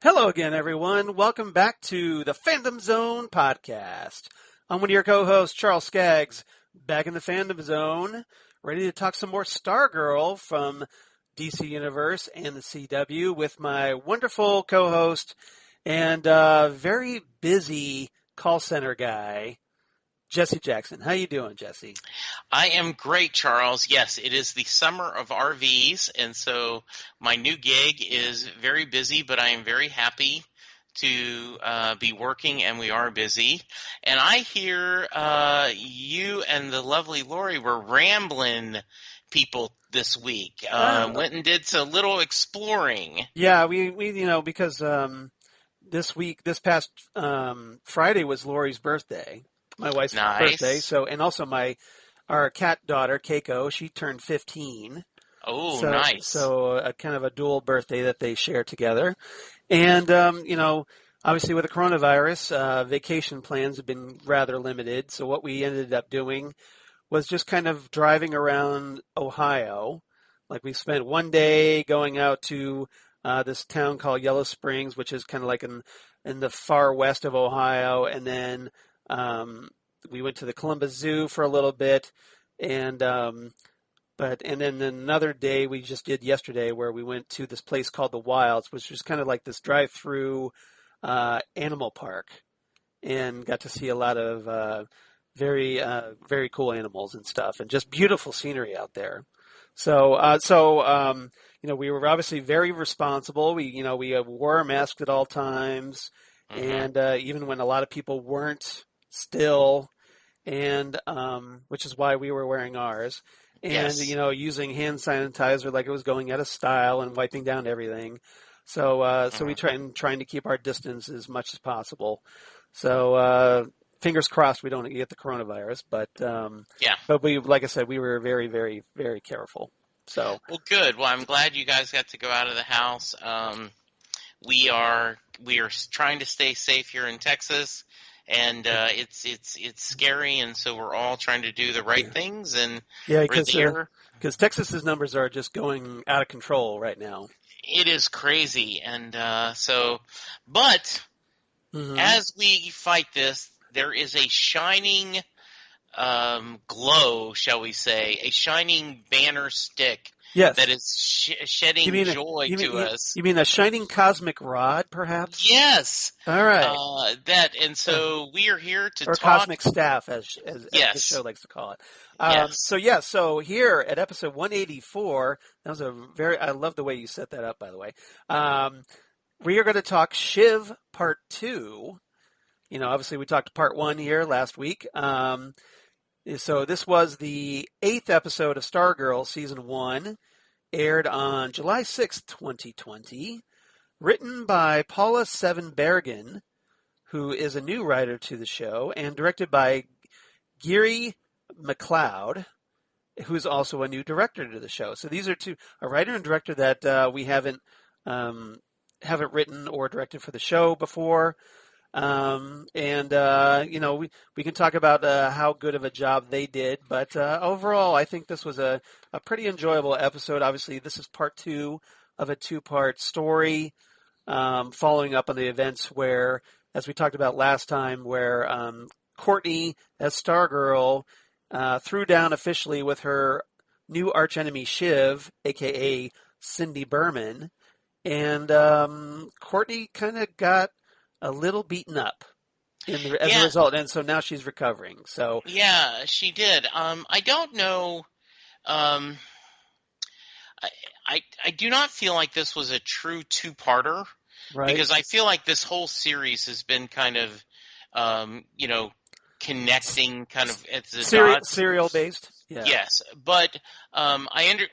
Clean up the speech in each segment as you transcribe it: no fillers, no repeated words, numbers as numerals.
Hello again, everyone. Welcome back to the Fandom Zone podcast. I'm one of your co-hosts, Charles Skaggs, back in the Fandom Zone, ready to talk some more Stargirl from DC Universe and the CW with my wonderful co-host and very busy call center guy, Jesse Jackson. How you doing, Jesse? I am great, Charles. Yes, it is the summer of RVs, and so my new gig is very busy, but I am very happy to be working, and we are busy. And I hear you and the lovely Lori were rambling people this week. Went and did a little exploring. Yeah, we because this past Friday was Lori's birthday. My wife's birthday, and also our cat daughter Keiko, she turned 15. Oh, nice! So a kind of a dual birthday that they share together, and obviously with the coronavirus, vacation plans have been rather limited. So what we ended up doing was just kind of driving around Ohio. Like we spent one day going out to this town called Yellow Springs, which is kind of like in the far west of Ohio, and then we went to the Columbus Zoo for a little bit, and then another day we just did yesterday where we went to this place called the Wilds, which was kind of like this drive-through animal park, and got to see a lot of very cool animals and stuff, and just beautiful scenery out there. So we were obviously very responsible. We wore a mask at all times, and even when a lot of people weren't still, and which is why we were wearing ours, and yes. Using hand sanitizer like it was going out of style and wiping down everything. So we trying to keep our distance as much as possible. So fingers crossed we don't get the coronavirus, but But we, like I said, we were very, very, very careful. So well, good. Well, I'm glad you guys got to go out of the house. We are trying to stay safe here in Texas. And it's scary, and so we're all trying to do the right things. And because Texas's numbers are just going out of control right now. It is crazy, and but as we fight this, there is a shining glow, shall we say, a shining banner stick. Yes. That is shedding joy to us. You mean a shining cosmic rod, perhaps? Yes. All right. And so we are here to talk. Or cosmic staff, as the show likes to call it. So here at episode 184, that was I love the way you set that up, by the way. We are going to talk Shiv Part 2. Obviously we talked Part 1 here last week. So this was the 8th episode of Stargirl, Season 1, aired on July 6th, 2020, written by Paula Seven-Bergen, who is a new writer to the show, and directed by Gary McLeod, who's also a new director to the show. So these are a writer and director that we haven't written or directed for the show before. We can talk about how good of a job they did, but overall, I think this was a pretty enjoyable episode. Obviously, this is part 2 of a 2-part story, following up on the events where, as we talked about last time, where Courtney, as Stargirl, threw down officially with her new archenemy Shiv, a.k.a. Cindy Burman, and Courtney kind of got a little beaten up. as a Yeah, result, and so now she's recovering. So yeah, she did. I don't know. Um, I, I do not feel like this was a true two-parter right, because I feel like this whole series has been kind of, you know, connecting kind of at the dots. serial based. Yeah, Yes, but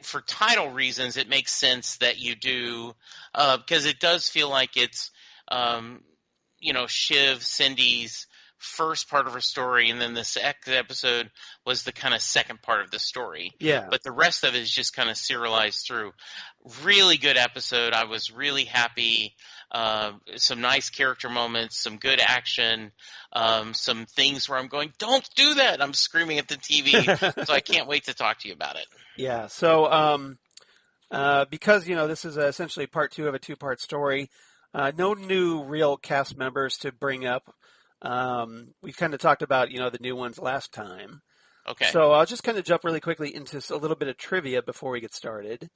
for title reasons, it makes sense that you do because it does feel like it's um, Shiv, Cindy's first part of her story, and then the second episode was the kind of second part of the story. yeah. But the rest of it is just kind of serialized through. Really good episode. I was really happy. Some nice character moments, some good action, some things where I'm going, don't do that. I'm screaming at the TV. So I can't wait to talk to you about it. Yeah. So, because this is essentially part two of a two-part story, no new real cast members to bring up. We kind of talked about the new ones last time. Okay, So I'll just kind of jump really quickly into a little bit of trivia before we get started.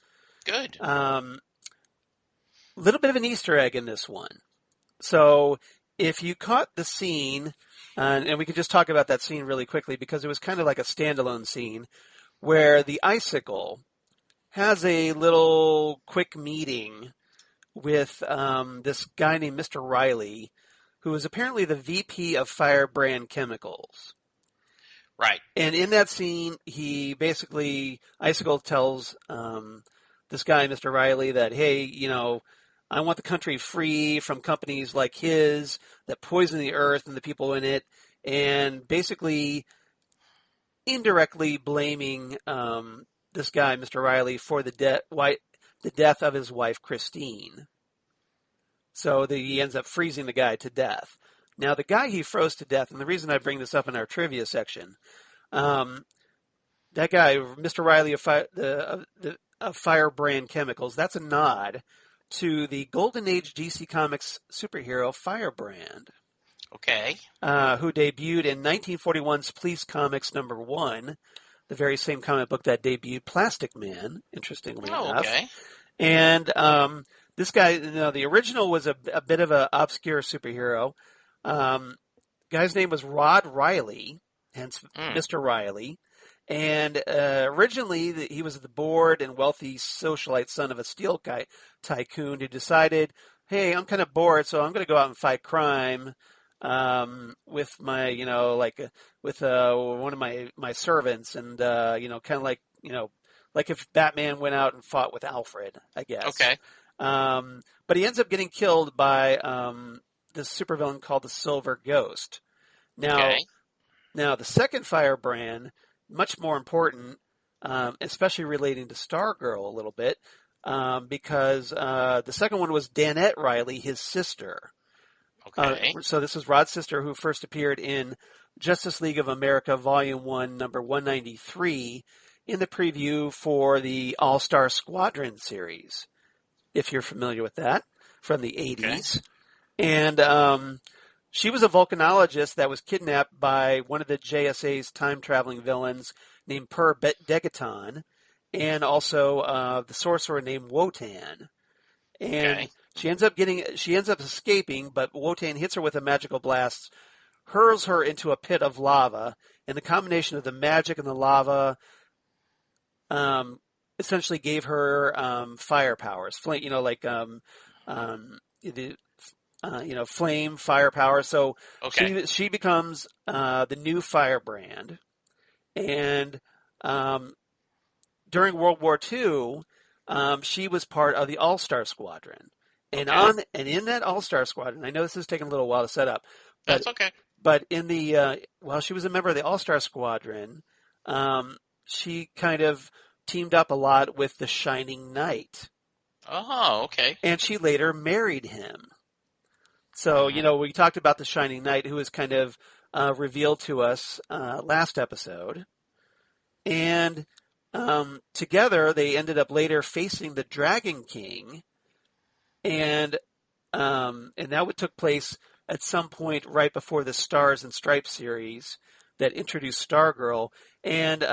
good. A little bit of an Easter egg in this one. So if you caught the scene, and we could just talk about that scene really quickly because it was kind of like a standalone scene where the icicle has a little quick meeting with this guy named Mr. Riley, who is apparently the VP of Firebrand Chemicals. Right. And in that scene, Icicle tells this guy, Mr. Riley, that, hey, I want the country free from companies like his that poison the earth and the people in it, and basically indirectly blaming this guy, Mr. Riley, for the death of his wife, Christine. So he ends up freezing the guy to death. Now, the guy he froze to death, and the reason I bring this up in our trivia section, that guy, Mr. Riley of Firebrand Chemicals, that's a nod to the Golden Age DC Comics superhero Firebrand. Okay. Who debuted in 1941's Police Comics #1, the very same comic book that debuted Plastic Man, interestingly enough. Okay. And this guy, the original was a bit of an obscure superhero. Guy's name was Rod Riley, hence Mr. Riley. And originally, he was the bored and wealthy socialite son of a steel tycoon who decided, hey, I'm kind of bored, so I'm going to go out and fight crime with my, with one of my servants, and kind of like if Batman went out and fought with Alfred, I guess. Okay. But he ends up getting killed by this supervillain called the Silver Ghost. Now the second Firebrand, much more important, especially relating to Stargirl a little bit, because the second one was Danette Riley, his sister. Okay. So this is Rod's sister, who first appeared in Justice League of America Volume 1, number 193, in the preview for the All-Star Squadron series, if you're familiar with that, from the 80s. Okay. And she was a volcanologist that was kidnapped by one of the JSA's time-traveling villains named Per Degaton, and also the sorcerer named Wotan. And she ends up escaping, but Wotan hits her with a magical blast, hurls her into a pit of lava, and the combination of the magic and the lava essentially gave her fire powers, flame, fire power. So she becomes the new Firebrand, and during World War II, she was part of the All-Star Squadron. And in that All-Star Squadron, I know this is taking a little while to set up. But, that's okay. But in the while she was a member of the All-Star Squadron, she kind of teamed up a lot with the Shining Knight. Oh, okay. And she later married him. So, we talked about the Shining Knight, who was kind of revealed to us last episode. And together, they ended up later facing the Dragon King. And that took place at some point right before the Stars and Stripes series that introduced Stargirl. And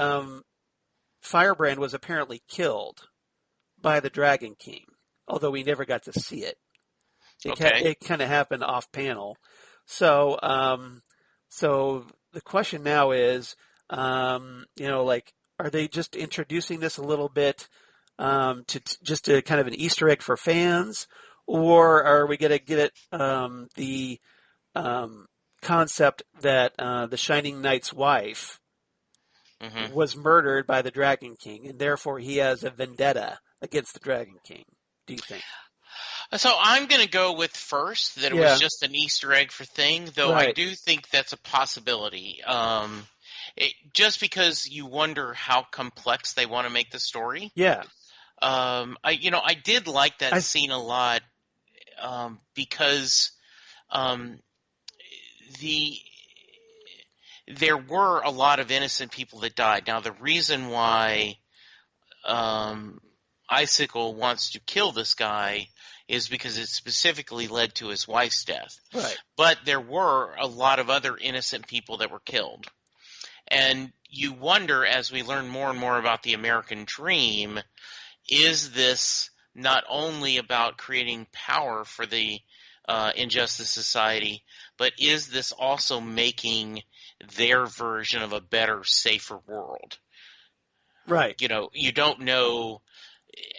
Firebrand was apparently killed by the Dragon King, although we never got to see it. It kind of happened off panel. So, so the question now is, like, are they just introducing this a little bit just to kind of an Easter egg for fans, or are we going to get it the concept that the Shining Knight's wife Hmm. was murdered by the Dragon King, and therefore he has a vendetta against the Dragon King? Do you think? So I'm going to go with first that it was Yeah, just an Easter egg for thing, though I right. do think that's a possibility. Just because you wonder how complex they want to make the story. Yeah, I did like that I scene a lot because um, the there were a lot of innocent people that died. Now the reason why um, Icicle wants to kill this guy is because it specifically led to his wife's death. right. But there were a lot of other innocent people that were killed. And you wonder, as we learn more and more about the American dream, is this not only about creating power for the Injustice Society, but is this also making their version of a better, safer world? Right. You don't know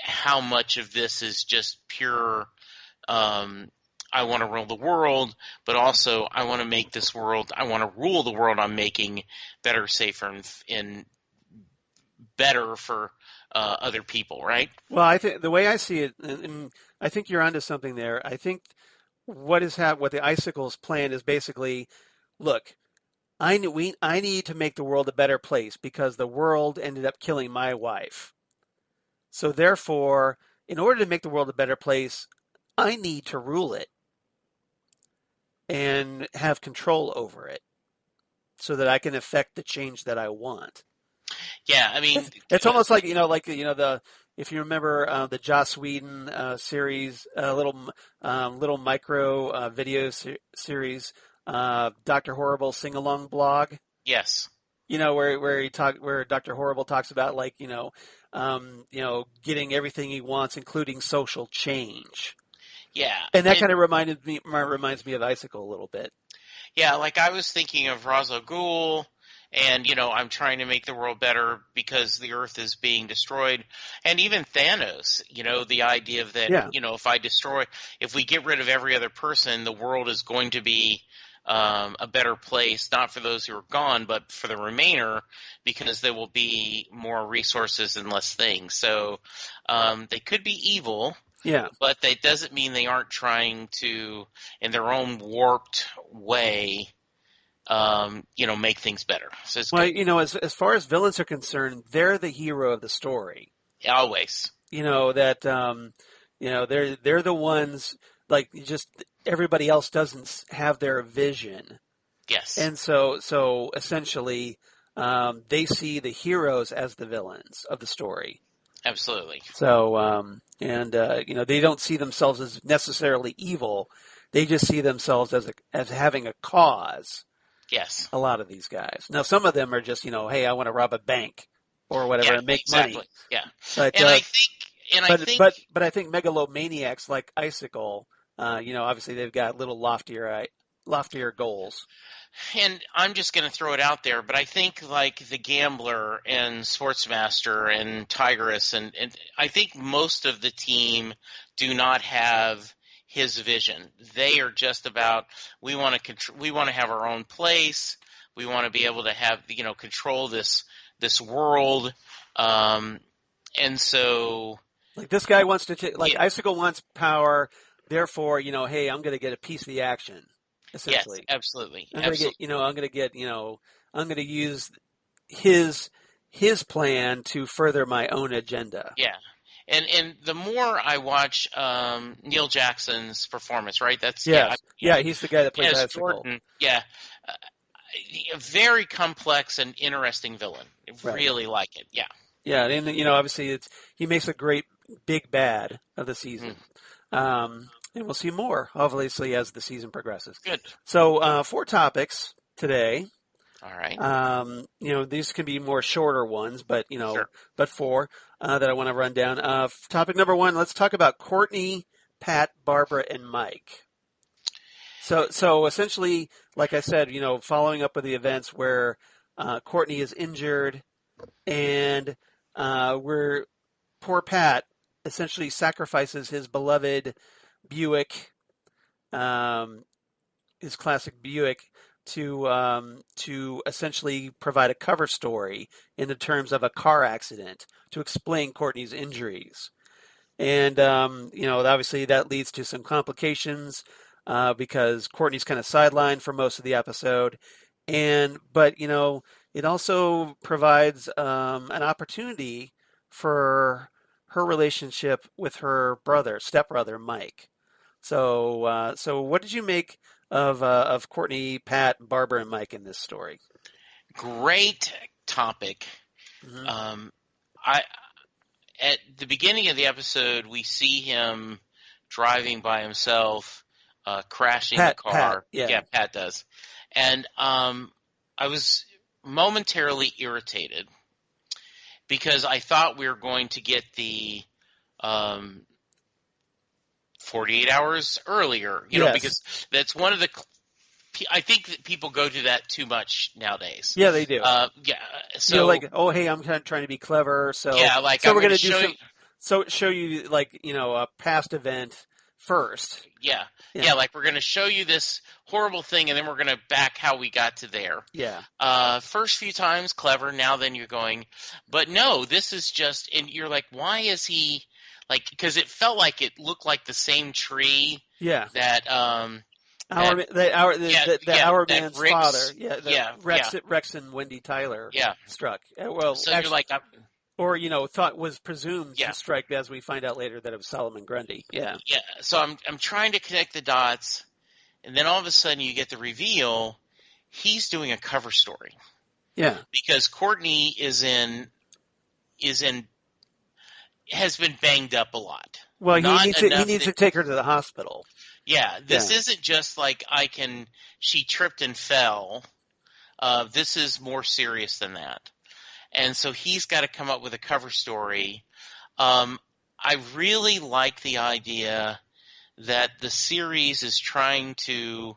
how much of this is just pure I want to rule the world, but also I want to make this world, I want to rule the world I'm making better, safer, and better for other people, right? Well, I think the way I see it, and I think you're onto something there. I think what the Icicles plan is basically, look, I need to make the world a better place because the world ended up killing my wife. So therefore, in order to make the world a better place, I need to rule it and have control over it so that I can affect the change that I want. Yeah, I mean, It's almost like the if you remember the Joss Whedon series, little micro video series, Doctor Horrible sing along blog. yes, Where Doctor Horrible talks about getting everything he wants, including social change, yeah, and that and kind of reminds me of Icicle a little bit. yeah, like I was thinking of Ra's al Ghul, and I'm trying to make the world better because the Earth is being destroyed, and even Thanos. The idea of that. Yeah, If we get rid of every other person, the world is going to be a better place, not for those who are gone, but for the remainder, because there will be more resources and less things. So they could be evil, yeah. but that doesn't mean they aren't trying to, in their own warped way, make things better. So it's Well, good. as far as villains are concerned, they're the hero of the story. Always. That they're the ones, like, just everybody else doesn't have their vision, Yes. and so essentially they see the heroes as the villains of the story. Absolutely. So they don't see themselves as necessarily evil. They just see themselves as having a cause. Yes. A lot of these guys. Now, some of them are just hey, I want to rob a bank or whatever Yeah, and make money. exactly. Yeah. But And I think and I but think but but I think megalomaniacs like Icicle, obviously they've got little loftier goals. and I'm just going to throw it out there, but I think like the Gambler and Sportsmaster and Tigress and I think most of the team do not have his vision. They are just about we want to have our own place. We want to be able to have control this world. And so Like this guy wants to like yeah, Icicle wants power, therefore, hey, I'm going to get a piece of the action, yes, essentially. absolutely, I'm going to absolutely. get, I'm going to use his plan to further my own agenda. Yeah. And the more I watch Neil Jackson's performance, right? That's Yes. Yeah, he's the guy that plays as Icicle. Jordan, yeah, uh, a very complex and interesting villain. I Right. really like it. Yeah. Yeah, and obviously he makes a great big bad of the season. And we'll see more, obviously, as the season progresses. Good. So, 4 topics today. All right. These can be more shorter ones, but Sure. but 4 that I want to run down. Topic number 1. Let's talk about Courtney, Pat, Barbara, and Mike. So essentially, like I said, following up with the events where Courtney is injured and where poor Pat essentially sacrifices his beloved Buick, um, his classic Buick, to essentially provide a cover story in the terms of a car accident to explain Courtney's injuries. And obviously that leads to some complications because Courtney's kind of sidelined for most of the episode, but it also provides an opportunity for her relationship with her stepbrother Mike. So what did you make of Courtney, Pat, Barbara, and Mike in this story? Great topic. Hmm. I At the beginning of the episode, we see him driving by himself, crashing the Pat, car. yeah. Yeah, Pat does. And I was momentarily irritated because I thought we were going to get the 48 hours earlier, Yes. because that's one of the. I think that people go to that too much nowadays. Yeah, they do. Yeah, so like, oh, hey, I'm kind of trying to be clever, so yeah, like so I'm we're going gonna to do show some, you. so show you like a past event first. Yeah, like we're going to show you this horrible thing, and then we're going to back how we got to there. Yeah. First few times, clever. Now then you're going, but no, this is just, and you're like, why is he, like, because it felt like it looked like the same tree Yeah. that, Our man's Rick's, father, Rex and Wendy Tyler struck. Well, so actually, you're like, thought was presumed Yeah. to strike, as we find out later that it was Solomon Grundy. Yeah. yeah. So I'm trying to connect the dots, and then all of a sudden you get the reveal. He's doing a cover story. Yeah. Because Courtney has been banged up a lot. Well, he needs to take her to the hospital. Yeah, this isn't just like she tripped and fell. This is more serious than that. And so he's got to come up with a cover story. I really like the idea that the series is trying to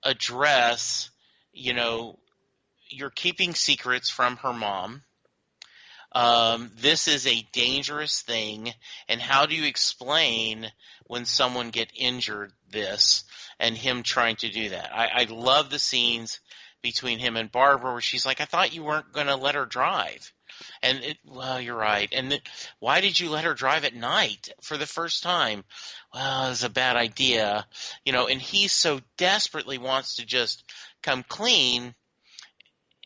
address, you're keeping secrets from her mom. This is a dangerous thing, and how do you explain when someone get injured this, and him trying to do that? I love the scenes between him and Barbara where she's like, I thought you weren't going to let her drive. And well, you're right. And why did you let her drive at night for the first time? Well, it was a bad idea. And he so desperately wants to just come clean.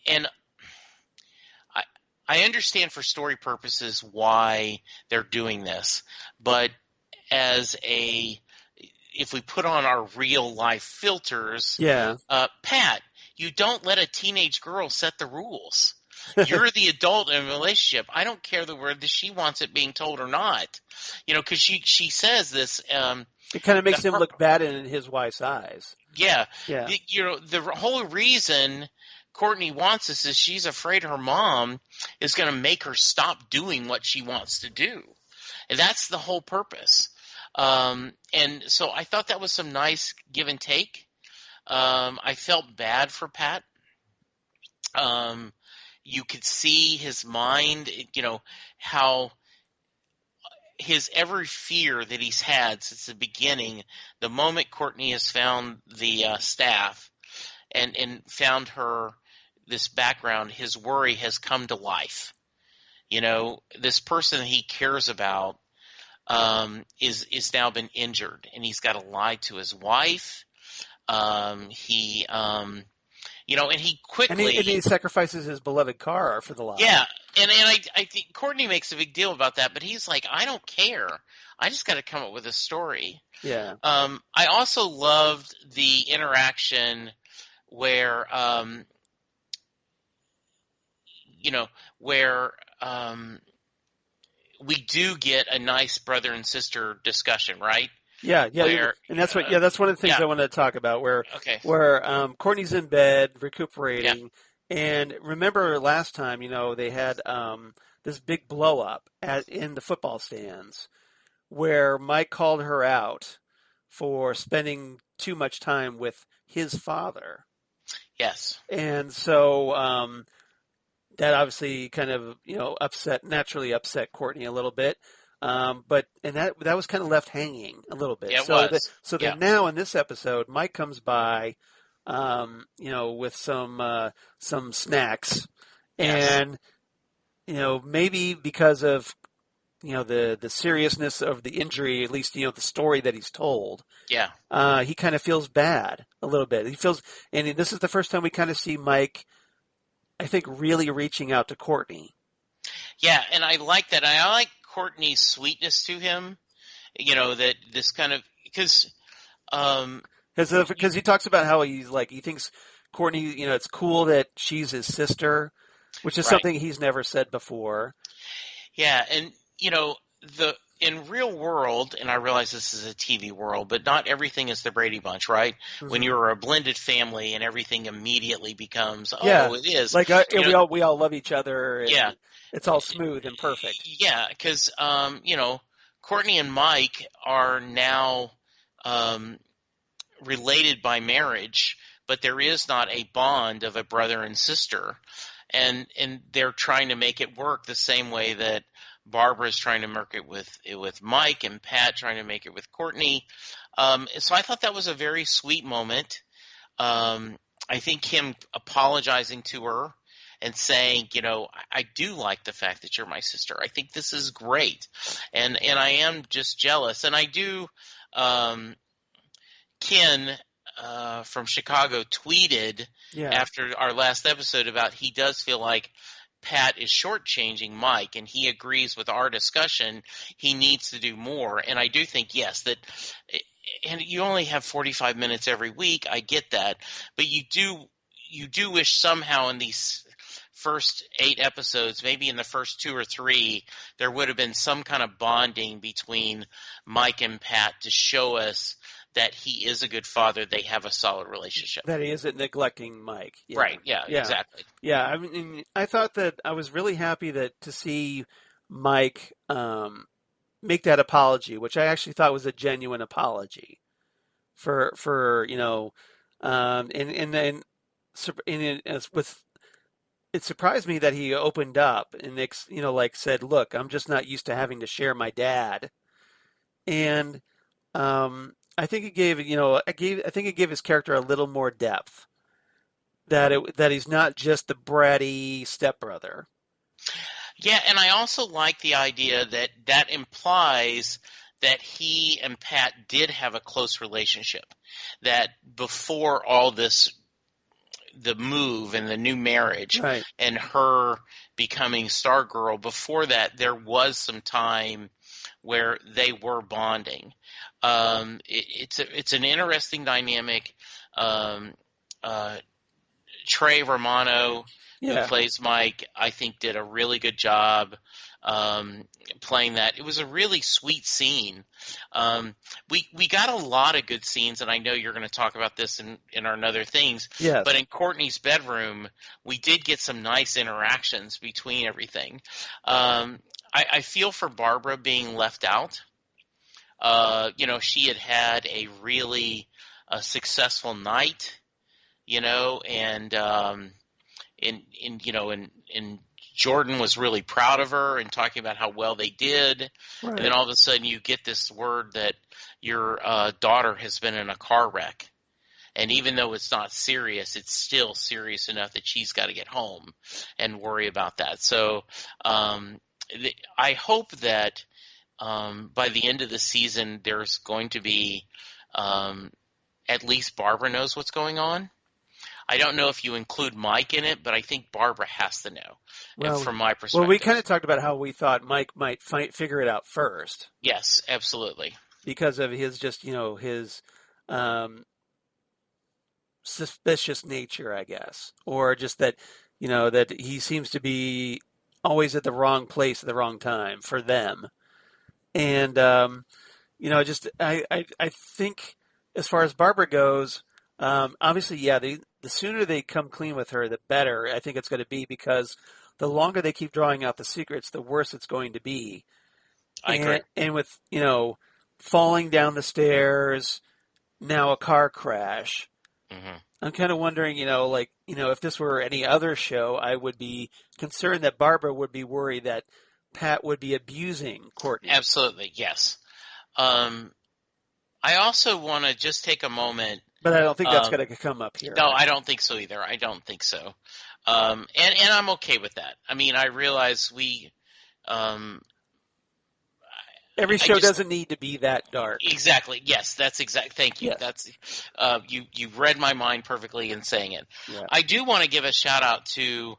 And I understand for story purposes why they're doing this, but if we put on our real life filters, Pat, you don't let a teenage girl set the rules. You're the adult in a relationship. I don't care whether she wants it being told or not. Because she says this. It kind of makes him look bad in his wife's eyes. Yeah. Yeah. The whole reason Courtney wants this is she's afraid her mom is going to make her stop doing what she wants to do. And that's the whole purpose. And so I thought that was some nice give and take. I felt bad for Pat. You could see his mind, how his every fear that he's had since the beginning, the moment Courtney has found the staff and found her this background, his worry has come to life. This person that he cares about is now been injured, and he's got to lie to his wife. And he quickly and he sacrifices his beloved car for the lie. Yeah, and I think Courtney makes a big deal about that, but he's like, I don't care. I just got to come up with a story. Yeah. I also loved the interaction where we do get a nice brother and sister discussion, right? Yeah, and that's that's one of the things I wanted to talk about. Where Courtney's in bed recuperating, and remember last time, they had this big blow up in the football stands, where Mike called her out for spending too much time with his father. Yes. And so that obviously kind of, naturally upset Courtney a little bit. And that was kind of left hanging a little bit. Yeah, it was. So Yeah. then now in this episode, Mike comes by, with some snacks, Yes. and maybe because of the seriousness of the injury, at least the story that he's told, Yeah. he kind of feels bad a little bit. He feels, and this is the first time we kind of see Mike, I think, really reaching out to Courtney. Yeah, and I like that. I like Courtney's sweetness to him. That this kind of because Because he talks about how he's like, he thinks Courtney, it's cool that she's his sister, which is right. something he's never said before. Yeah, and the in real world, and I realize this is a TV world, but not everything is the Brady Bunch, right? Mm-hmm. When you're a blended family and everything immediately becomes, it is. Like we all love each other. And it's all smooth and perfect. Yeah, because Courtney and Mike are now related by marriage, but there is not a bond of a brother and sister, and they're trying to make it work the same way that Barbara's trying to make it with Mike, and Pat trying to make it with Courtney. So I thought that was a very sweet moment. I think him apologizing to her and saying, I do like the fact that you're my sister. I think this is great, and I am just jealous, and I do. Ken from Chicago tweeted after our last episode about he does feel like Pat is shortchanging Mike, and he agrees with our discussion. He needs to do more, and I do think and you only have 45 minutes every week. I get that, but you do wish somehow in these first 8 episodes, maybe in the first 2 or 3, there would have been some kind of bonding between Mike and Pat to show us that he is a good father. They have a solid relationship. That he isn't neglecting Mike. Yeah. Right. Yeah, exactly. Yeah. I mean, I thought that I was really happy to see Mike make that apology, which I actually thought was a genuine apology for it surprised me that he opened up and said, "Look, I'm just not used to having to share my dad," and I think it gave his character a little more depth. That he's not just the bratty stepbrother. Yeah, and I also like the idea that implies that he and Pat did have a close relationship. That before all this, the move and the new marriage, right, and her becoming Stargirl, before that there was some time where they were bonding. It's an interesting dynamic. Trey Romano, who plays Mike, I think did a really good job playing that. It was a really sweet scene. We got a lot of good scenes, and I know you're going to talk about this in our other things. Yes. But in Courtney's bedroom, we did get some nice interactions between everything. I feel for Barbara being left out. She had a really successful night, and Jordan was really proud of her and talking about how well they did. Right. And then all of a sudden you get this word that your daughter has been in a car wreck. And even though it's not serious, it's still serious enough that she's got to get home and worry about that. So I hope that by the end of the season there's going to be at least Barbara knows what's going on. I don't know if you include Mike in it, but I think Barbara has to know, from my perspective. Well, we kind of talked about how we thought Mike might figure it out first. Yes, absolutely. Because of his his suspicious nature, I guess. Or just that, that he seems to be always at the wrong place at the wrong time for them. And, I think as far as Barbara goes, obviously, the sooner they come clean with her, the better I think it's going to be, because the longer they keep drawing out the secrets, the worse it's going to be. I agree. And with, falling down the stairs, now a car crash. Hmm. I'm kind of wondering, if this were any other show, I would be concerned that Barbara would be worried that Pat would be abusing Courtney. Absolutely, yes. Um, I also want to just take a moment. But I don't think that's Um, going to come up here. no, I don't think so either. I don't think so. And I'm okay with that. I mean, I realize um, Every I show just doesn't need to be that dark. exactly. Yes, that's exact. Thank you. Yes. That's you read my mind perfectly in saying it. Yeah. I do want to give a shout out to.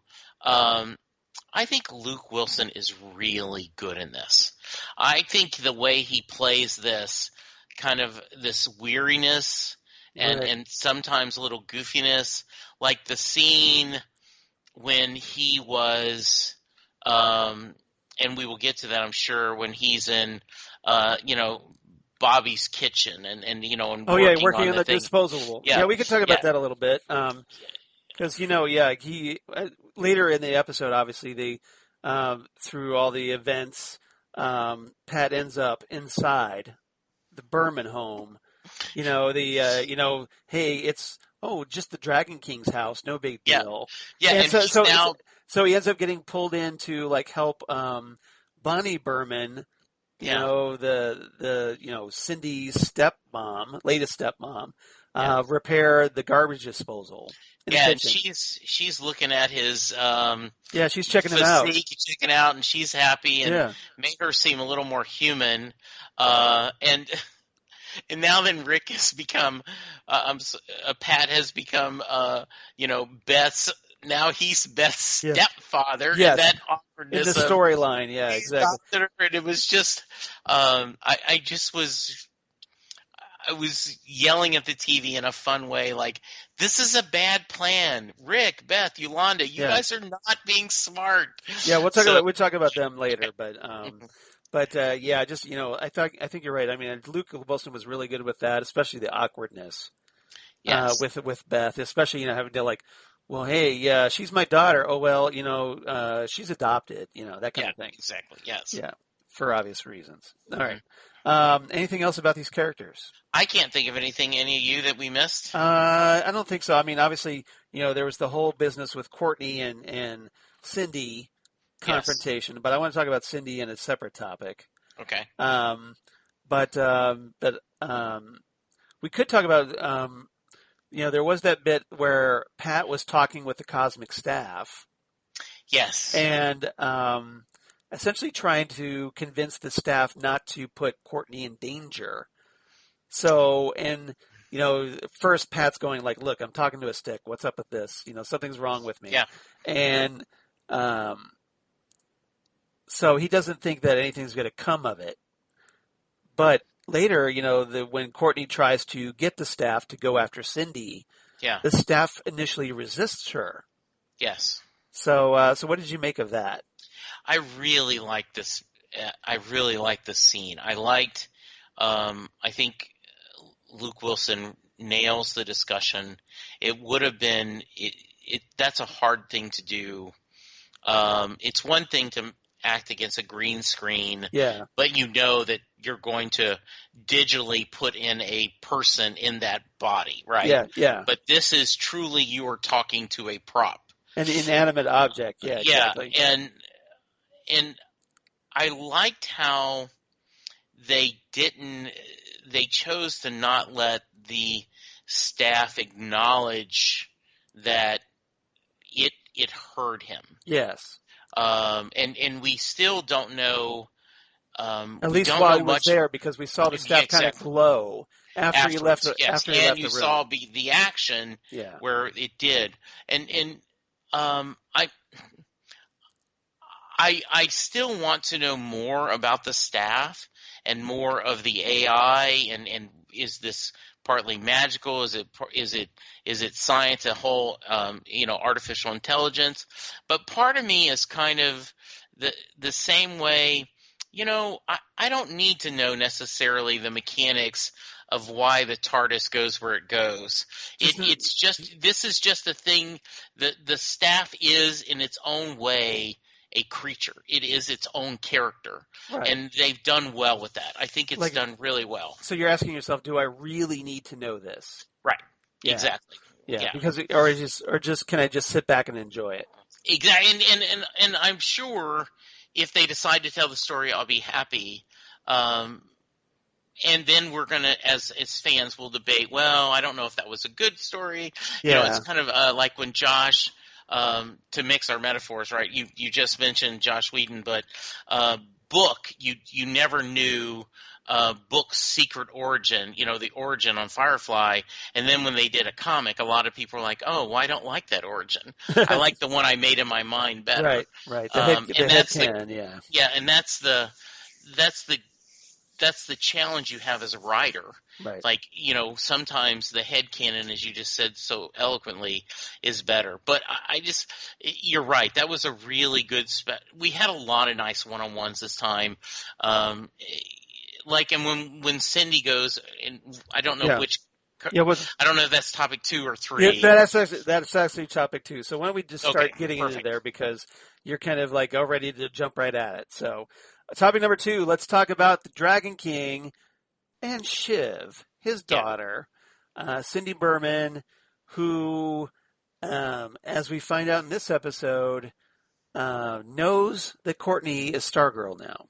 I think Luke Wilson is really good in this. I think the way he plays this kind of this weariness and Right. and sometimes a little goofiness, like the scene when he was, and we will get to that, I'm sure, when he's in, Bobby's kitchen and and Oh yeah, working working on on the the thing. disposable. Yeah, Yeah, we could talk yeah, about that a little bit. Because he later in the episode, obviously they through all the events, Pat ends up inside the Burman home. Hey, it's just the Dragon King's house, no big yeah, deal. yeah, And and he's now, so he ends up getting pulled in to like help Bonnie Burman, yeah, Cindy's stepmom, latest stepmom, yeah. repair the garbage disposal in the Yeah, and kitchen. she's looking at his Yeah, she's checking it out. physique, checking out, and she's happy, and Yeah, made her seem a little more human. And and now then Rick has become, Pat has become, Beth's. Now he's Beth's yes, stepfather, and yes. that In the awkwardness of storyline, yeah, he's exactly. adopted her, and it was just, I just was. I was yelling at the TV in a fun way, like, this is a bad plan. Rick, Beth, Yolanda, you Yeah, guys are not being smart. yeah. So, We'll talk about them later, but yeah, just I think you're right. I mean, Luke Wilson was really good with that, especially the awkwardness yes. with Beth, especially having to like, well, hey, yeah, she's my daughter. Oh well, she's adopted, that kind Yeah, of thing. exactly. Yes. Yeah, for obvious reasons. All Hmm. right. Anything else about these characters? I can't think of anything, any of you, that we missed. I don't think so. I mean, obviously, there was the whole business with Courtney and Cindy Yes. confrontation, but I want to talk about Cindy in a separate topic. Okay. Um, but we could talk about there was that bit where Pat was talking with the cosmic staff Yes. and essentially trying to convince the staff not to put Courtney in danger. So, and first Pat's going like, "Look, I'm talking to a stick. What's up with this? Something's wrong with me." Yeah. And so he doesn't think that anything's going to come of it. But later, when Courtney tries to get the staff to go after Cindy, Yeah. the staff initially resists her. Yes. So, so what did you make of that? I really like this. I really like this scene. I liked. I think Luke Wilson nails the discussion. It would have been. That's a hard thing to do. It's one thing to act against a green screen, Yeah. but you know that you're going to digitally put in a person in that body, right? Yeah. Yeah. But this is truly you are talking to a prop. An inanimate object. Yeah. Exactly. Yeah, and I liked how they chose to not let the staff acknowledge that it hurt him. Yes. And we still don't know. At least while he was there, because we saw the staff kind of glow after he left. Yes, after he left you the room. saw the action Yeah. where it did, and I still want to know more about the staff and more of the AI and is this partly magical? Is it science, a whole artificial intelligence? But part of me is kind of the same way. I don't need to know necessarily the mechanics of why the TARDIS goes where it goes. This is just a thing that the staff is in its own way a creature. It is its own character. Right. And they've done well with that. I think it's Like, done really well. so you're asking yourself, do I really need to know this? Right. Yeah. Exactly. Yeah. Yeah. Because, or just, can I just sit back and enjoy it? Exactly. And I'm sure if they decide to tell the story, I'll be happy. And then we're going to, as fans, we'll debate, well, I don't know if that was a good story. Yeah. It's kind of like when Josh, to mix our metaphors, right? You just mentioned Josh Whedon, but Book, you never knew Book's secret origin, the origin on Firefly. And then when they did a comic, a lot of people were like, oh, well, I don't like that origin. I like the one I made in my mind better. Right. The head canon, yeah. Yeah, and that's the challenge you have as a writer. Right. Like, sometimes the headcanon, as you just said so eloquently, is better. But you're right. That was a really good we had a lot of nice one-on-ones this time. And when Cindy goes, and I don't know which. Yeah, I don't know if that's topic 2 or 3. Yeah, that's actually topic 2. So why don't we just start getting perfect. into there, because you're kind of like all ready to jump right at it. So topic number 2, let's talk about the Dragon King and Shiv, his daughter, Cindy Burman, who, as we find out in this episode, knows that Courtney is Stargirl now.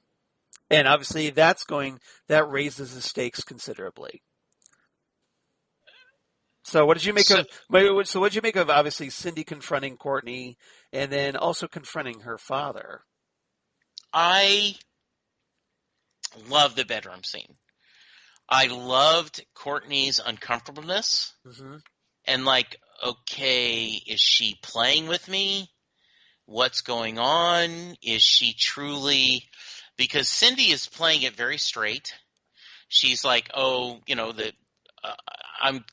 And obviously that raises the stakes considerably. So what did you make of obviously Cindy confronting Courtney and then also confronting her father? I love the bedroom scene. I loved Courtney's uncomfortableness. Mm-hmm. And okay, is she playing with me? What's going on? Is she truly... Because Cindy is playing it very straight. She's like, I'm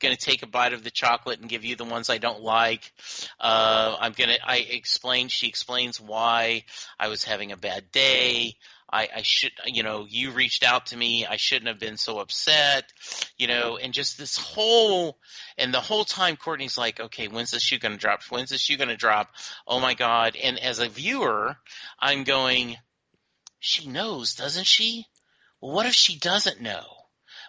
going to take a bite of the chocolate and give you the ones I don't like. She explains why I was having a bad day. I should, you reached out to me. I shouldn't have been so upset, and just the whole time Courtney's like, okay, when's the shoe going to drop? When's the shoe going to drop? Oh my God. And as a viewer, I'm going, she knows, doesn't she? Well, what if she doesn't know?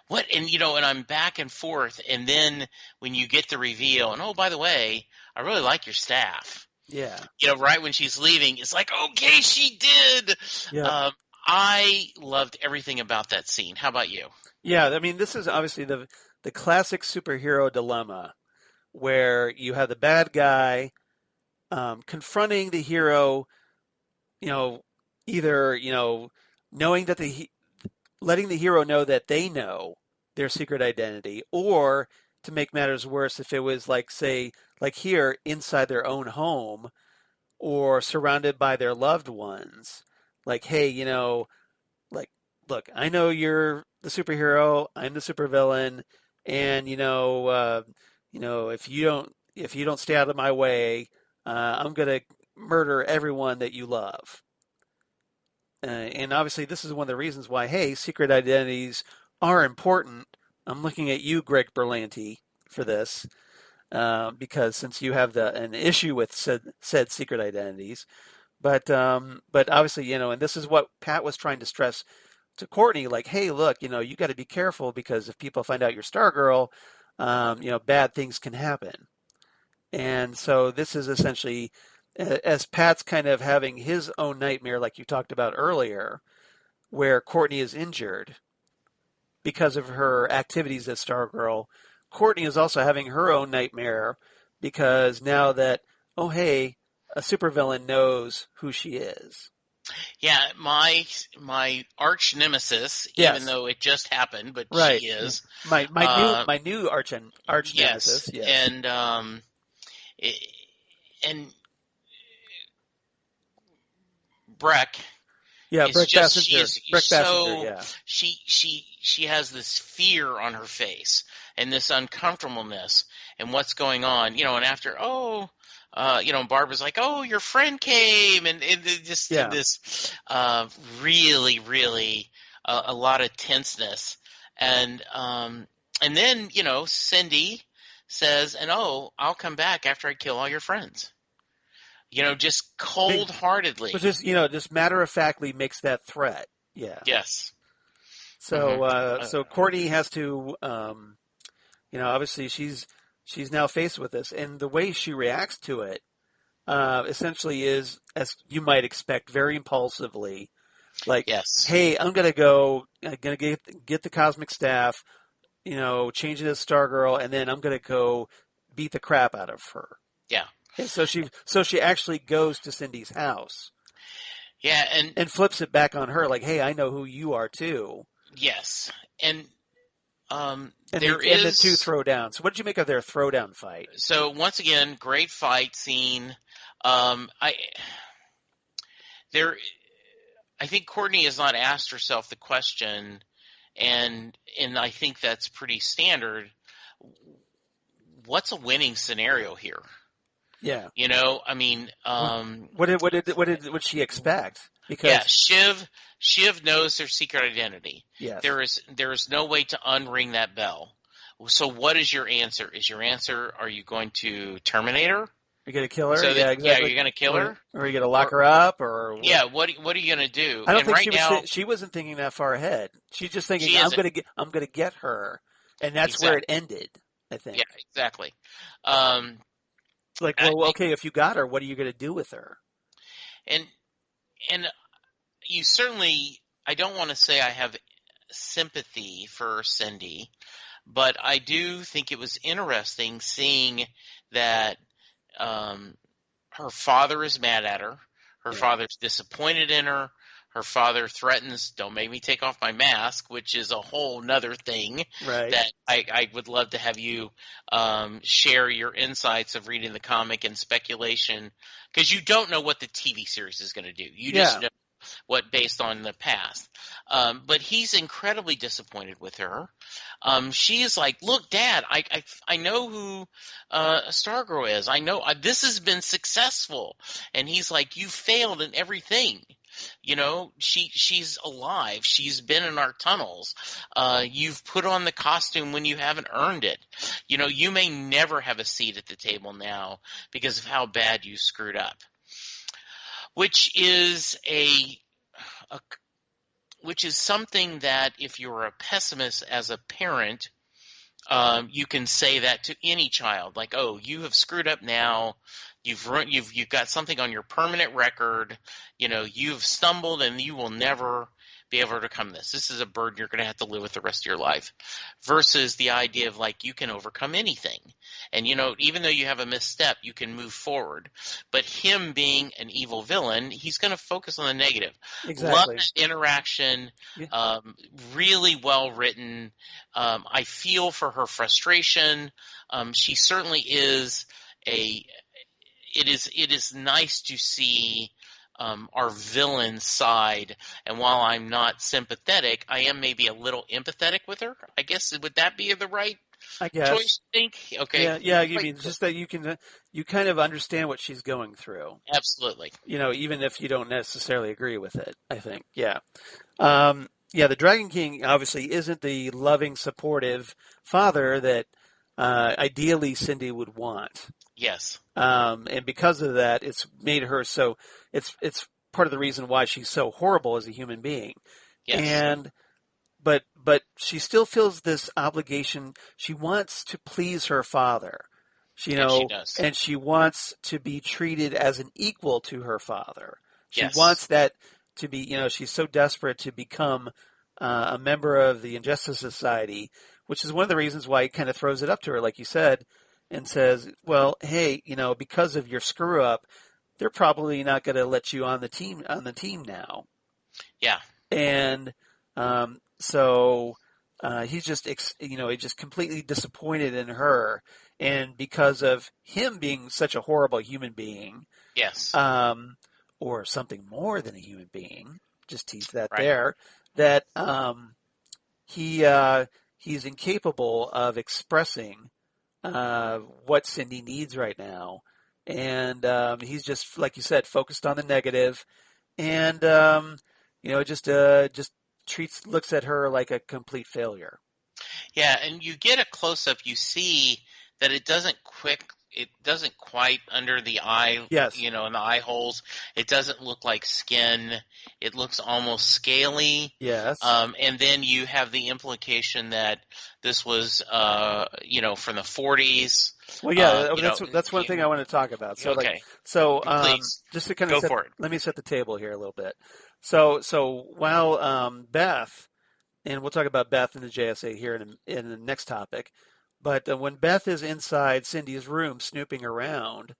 What? And, and I'm back and forth. And then when you get the reveal, and oh, by the way, I really like your staff. Yeah. Right when she's leaving, it's like, okay, she did. Yeah. I loved everything about that scene. How about you? Yeah. I mean, this is obviously the classic superhero dilemma where you have the bad guy confronting the hero, either, knowing that letting the hero know that they know their secret identity, or to make matters worse, if it was like here inside their own home or surrounded by their loved ones, like, hey, look, I know you're the superhero, I'm the supervillain, and if you don't stay out of my way, I'm gonna murder everyone that you love. And obviously, this is one of the reasons why, hey, secret identities are important. I'm looking at you, Greg Berlanti, for this, because since you have an issue with said secret identities, but obviously, and this is what Pat was trying to stress to Courtney, like, hey, look, you got to be careful, because if people find out you're Stargirl, bad things can happen. And so this is essentially, as Pat's kind of having his own nightmare, like you talked about earlier, where Courtney is injured because of her activities as Stargirl, Courtney is also having her own nightmare because now that, oh, hey, a supervillain knows who she is. Yeah, my arch nemesis, yes. Even though it just happened, but right. She is my new arch nemesis. Yes, and Brec. Yeah, Brec Bassinger. Brec Bassinger, yeah. She has this fear on her face and this uncomfortableness and what's going on, and after, Barbara's like, oh, your friend came, and just this really, really a lot of tenseness, and then Cindy says, and I'll come back after I kill all your friends. just cold-heartedly. But just matter-of-factly makes that threat. Yeah. Yes. So Courtney has to, obviously she's now faced with this, and the way she reacts to it, essentially is, as you might expect, very impulsively. Like, Yes. hey, I'm gonna get the cosmic staff, change it to Stargirl, and then I'm gonna go beat the crap out of her. Yeah. And so she actually goes to Cindy's house. Yeah, and flips it back on her, like, hey, I know who you are too. yes, and the two throw down. So what did you make of their throwdown fight? So once again, great fight scene. I think Courtney has not asked herself the question, and I think that's pretty standard. What's a winning scenario here? Yeah. I mean, what did she expect? Because Shiv knows their secret identity. Yes. There is no way to unring that bell. So what is your answer? Is your answer, are you going to terminate her? You're going to kill her? So yeah, exactly. Yeah, you're going to kill her? Or are you going to lock her up? Or what? Yeah, what are you going to do? I don't think she wasn't thinking that far ahead. She's just thinking, I'm going to get her. And that's where it ended, I think. Yeah, exactly. It's like, well, okay, if you got her, what are you going to do with her? And you certainly, I don't want to say I have sympathy for Cindy, but I do think it was interesting seeing that her father is mad at her. Her father's disappointed in her. Her father threatens, don't make me take off my mask, which is a whole nother thing that I would love to have you share your insights of reading the comic and speculation, because you don't know what the TV series is going to do. You just know what based on the past. But he's incredibly disappointed with her. She is like, look, Dad, I know who Stargirl is. I know this has been successful. And he's like, you failed in everything. She's alive. She's been in our tunnels. You've put on the costume when you haven't earned it. You may never have a seat at the table now because of how bad you screwed up. Which is something that if you're a pessimist as a parent, you can say that to any child, like, oh, you have screwed up now. You've got something on your permanent record. You've stumbled and you will never be able to overcome this. This is a burden you're going to have to live with the rest of your life, versus the idea of like, you can overcome anything. And, even though you have a misstep, you can move forward. But him being an evil villain, he's going to focus on the negative. Exactly. Love that interaction. Yeah. Really well written. I feel for her frustration. She certainly is it is nice to see our villain side, and while I'm not sympathetic, I am maybe a little empathetic with her. I guess, would that be the right choice, I think? Okay. Yeah. You mean just that you kind of understand what she's going through. Absolutely. Even if you don't necessarily agree with it, I think. Yeah. The Dragon King obviously isn't the loving, supportive father that ideally Cindy would want. Yes. And because of that, it's made her so. It's part of the reason why she's so horrible as a human being. Yes. But she still feels this obligation. She wants to please her father. She does. And she wants to be treated as an equal to her father. She wants that to be. She's so desperate to become a member of the Injustice Society, which is one of the reasons why he kind of throws it up to her, like you said, and says, well, hey, because of your screw up, they're probably not going to let you on the team now. Yeah. And so he's just he's just completely disappointed in her, and because of him being such a horrible human being, or something more than a human being, just tease that there, that he's incapable of expressing what Cindy needs right now. And he's just, like you said, focused on the negative, and just looks at her like a complete failure. Yeah, and you get a close up. You see that it doesn't it doesn't quite under the eye, Yes. in the eye holes. It doesn't look like skin. It looks almost scaly. Yes. And then you have the implication that this was, from the 40s. Well, yeah, that's one thing I want to talk about. So, Okay. Please just to kind of go for it. let me set the table here a little bit. So while Beth, and we'll talk about Beth and the JSA here in the next topic, but when Beth is inside Cindy's room snooping around,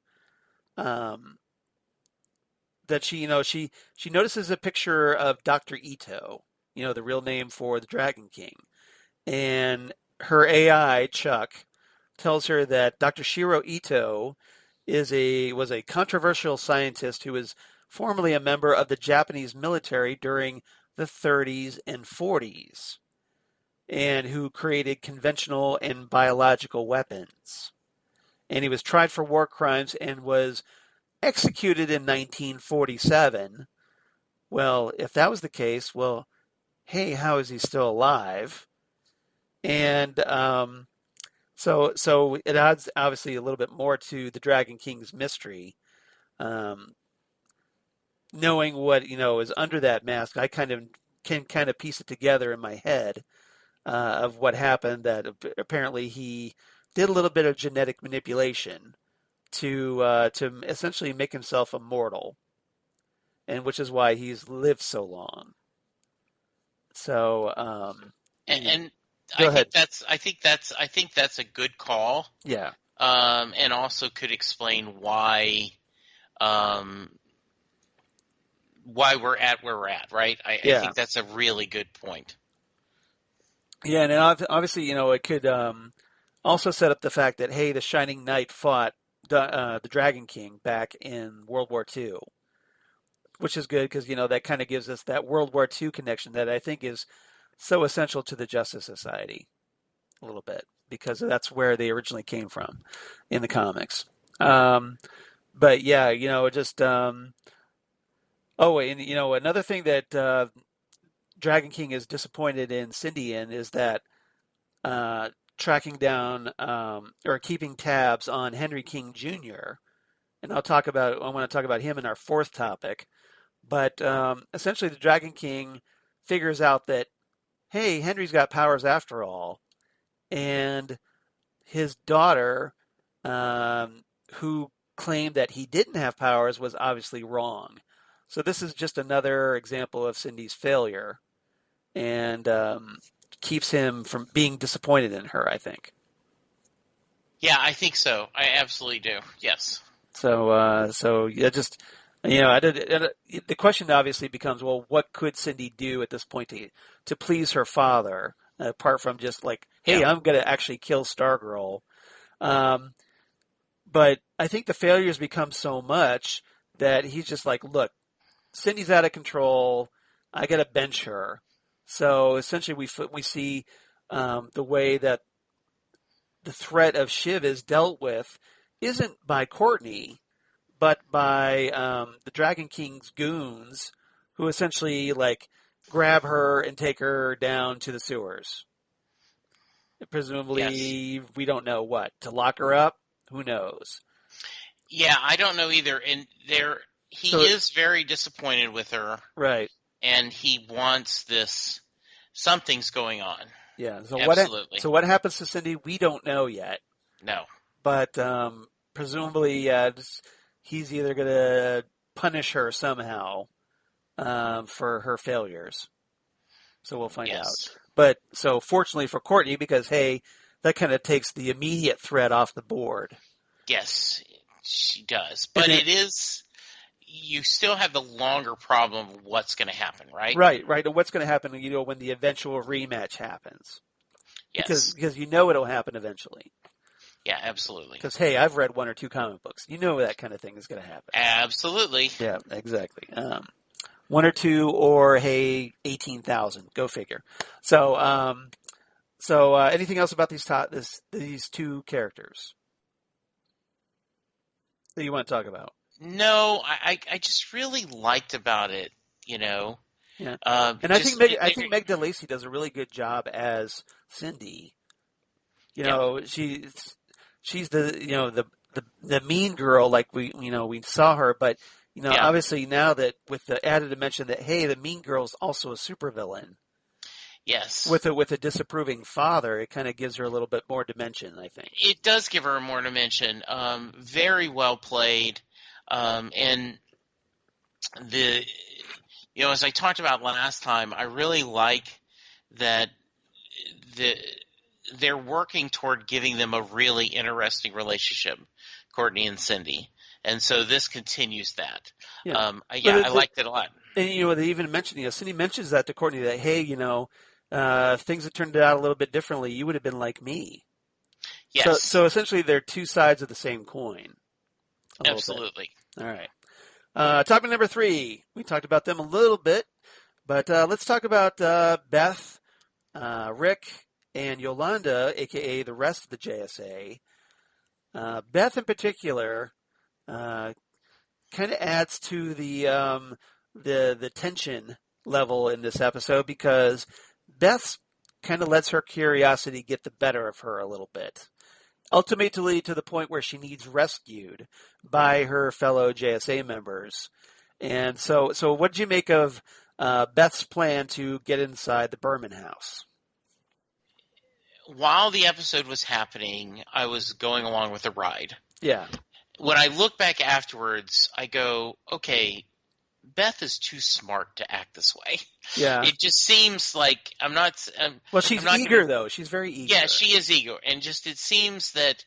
that she notices a picture of Dr. Ito, the real name for the Dragon King, and her AI Chuck tells her that Dr. Shiro Ito was a controversial scientist who was formerly a member of the Japanese military during the 30s and 40s, and who created conventional and biological weapons. And he was tried for war crimes and was executed in 1947. Well, if that was the case, well, hey, how is he still alive? And so it adds obviously a little bit more to the Dragon King's mystery. Knowing what is under that mask, I can kind of piece it together in my head of what happened. That apparently he did a little bit of genetic manipulation to essentially make himself immortal, and which is why he's lived so long. So And go ahead. I think that's a good call. Yeah. And also could explain why we're at where we're at, right? I think that's a really good point. Yeah, and obviously, it could also set up the fact that, hey, the Shining Knight fought the Dragon King back in World War II, which is good because, that kind of gives us that World War II connection that I think is so essential to the Justice Society a little bit, because that's where they originally came from in the comics. But yeah, just another thing that Dragon King is disappointed in Cindy in is that tracking down or keeping tabs on Henry King Jr. And I want to talk about him in our fourth topic. But essentially, the Dragon King figures out that, hey, Henry's got powers after all, and his daughter, who claimed that he didn't have powers, was obviously wrong. So this is just another example of Cindy's failure, and keeps him from being disappointed in her, I think. Yeah, I think so. I absolutely do. Yes. So yeah, just the question obviously becomes, well, what could Cindy do at this point to please her father, apart from just like, hey, I'm going to actually kill Stargirl. But I think the failures become so much that he's just like, look, Cindy's out of control. I got to bench her. So essentially, we see the way that the threat of Shiv is dealt with isn't by Courtney, but by the Dragon King's goons, who essentially grab her and take her down to the sewers. Presumably, we don't know what to lock her up. Who knows? Yeah, I don't know either. And he is very disappointed with her, right? And he wants this. Something's going on. Yeah. So absolutely. What happens to Cindy? We don't know yet. No. But presumably, he's either going to punish her somehow for her failures. So we'll find out. But so fortunately for Courtney, because hey, that kind of takes the immediate threat off the board. Yes, she does. But it is. You still have the longer problem of what's going to happen, right? Right. And what's going to happen, when the eventual rematch happens? Yes. Because it'll happen eventually. Yeah, absolutely. Because, hey, I've read one or two comic books. That kind of thing is going to happen. Absolutely. Yeah, exactly. One or two, or, hey, 18,000. Go figure. So anything else about these two characters that you want to talk about? No, I just really liked about it, Yeah. And I think Meg DeLacy does a really good job as Cindy. She's the the mean girl like we saw her, but Yeah. obviously now that with the added dimension that hey, the mean girl's also a supervillain Yes. with a disapproving father, it kind of gives her a little bit more dimension, I think. It does give her more dimension. Very well played. And the as I talked about last time, I really like that they're working toward giving them a really interesting relationship, Courtney and Cindy, and so this continues that. Yeah, I liked it a lot. and they even mentioned, Cindy mentions that to Courtney that hey, things have turned out a little bit differently. You would have been like me. Yes, So essentially, they're two sides of the same coin. absolutely. All right. Topic number 3. We talked about them a little bit, but let's talk about Beth, Rick, and Yolanda, a.k.a. the rest of the JSA. Beth, in particular, kind of adds to the tension level in this episode because Beth kind of lets her curiosity get the better of her a little bit. Ultimately, to the point where she needs rescued by her fellow JSA members. And so what did you make of Beth's plan to get inside the Burman house? While the episode was happening, I was going along with the ride. Yeah. When I look back afterwards, I go, okay, Beth is too smart to act this way. Yeah. It just seems like well, she's eager, though. She's very eager. Yeah, she is eager. And just it seems that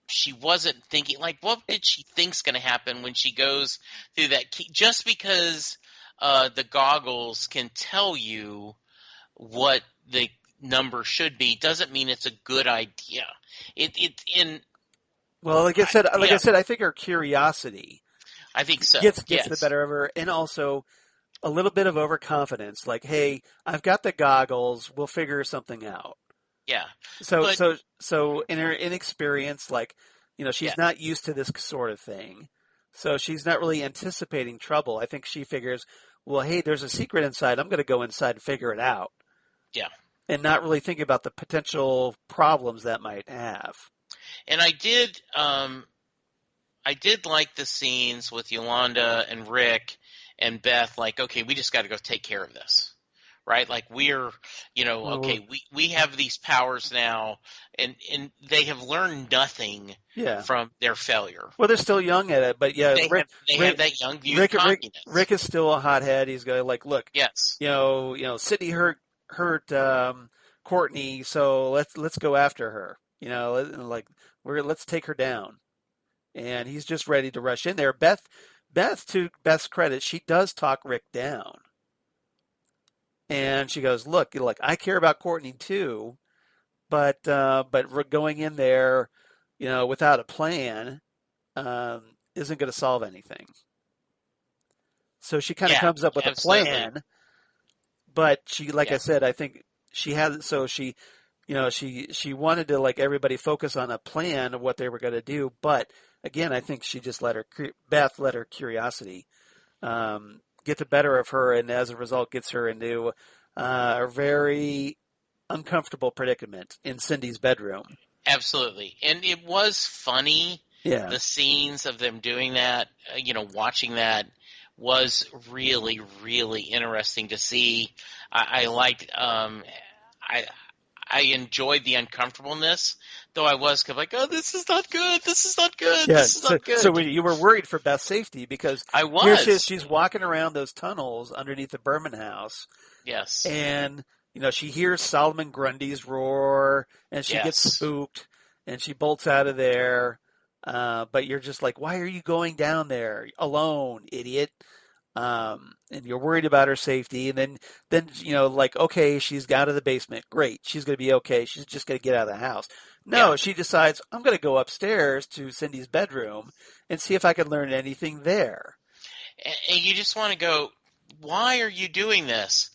she wasn't thinking, like, what did she think's going to happen when she goes through that key? Just because the goggles can tell you what the number should be doesn't mean it's a good idea. Well, like I said, I think her curiosity I think so. Gets the better of her, and also a little bit of overconfidence. Like, hey, I've got the goggles. We'll figure something out. Yeah. So in her inexperience, like, she's not used to this sort of thing. So she's not really anticipating trouble. I think she figures, well, hey, there's a secret inside. I'm going to go inside and figure it out. Yeah. And not really think about the potential problems that might have. And I did like the scenes with Yolanda and Rick and Beth, like, okay, we just got to go take care of this, right? Like we're, okay, we have these powers now, and they have learned nothing from their failure. Well, they're still young at it, but yeah, they have that young view of cockiness. Rick is still a hothead. He's going like, look, yes, Sydney hurt Courtney, so let's go after her. Let's take her down. And he's just ready to rush in there. Beth, to Beth's credit, she does talk Rick down. And she goes, look, I care about Courtney too, but we're going in there, without a plan, isn't going to solve anything. So she kind of comes up with a plan, but she, like I said, I think she has, so she, she wanted to, like, everybody focus on a plan of what they were going to do, but again, I think she just Beth let her curiosity get the better of her, and as a result gets her into a very uncomfortable predicament in Cindy's bedroom. Absolutely. And it was funny. Yeah. The scenes of them doing that, watching that was really, really interesting to see. I liked I enjoyed the uncomfortableness, though I was kind of like, oh, this is not good. This is not good. Yeah, this is not good. So you were worried for Beth's safety because I was. Here she's walking around those tunnels underneath the Burman house. Yes. And, she hears Solomon Grundy's roar, and she gets spooked, and she bolts out of there. But you're just like, why are you going down there alone, idiot? And you're worried about her safety. And then like, okay, she's got to the basement. Great. She's going to be okay. She's just going to get out of the house. No, she decides, I'm going to go upstairs to Cindy's bedroom and see if I can learn anything there. And you just want to go, why are you doing this?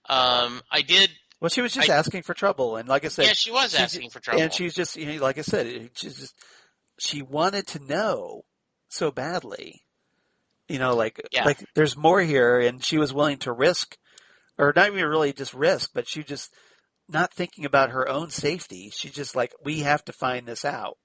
I did. Well, she was just asking for trouble. And like I said, she was asking for trouble. And she's just, like I said, she wanted to know so badly. Like there's more here, and she was willing to risk, or not even really just risk, but she just not thinking about her own safety. She's just like, we have to find this out.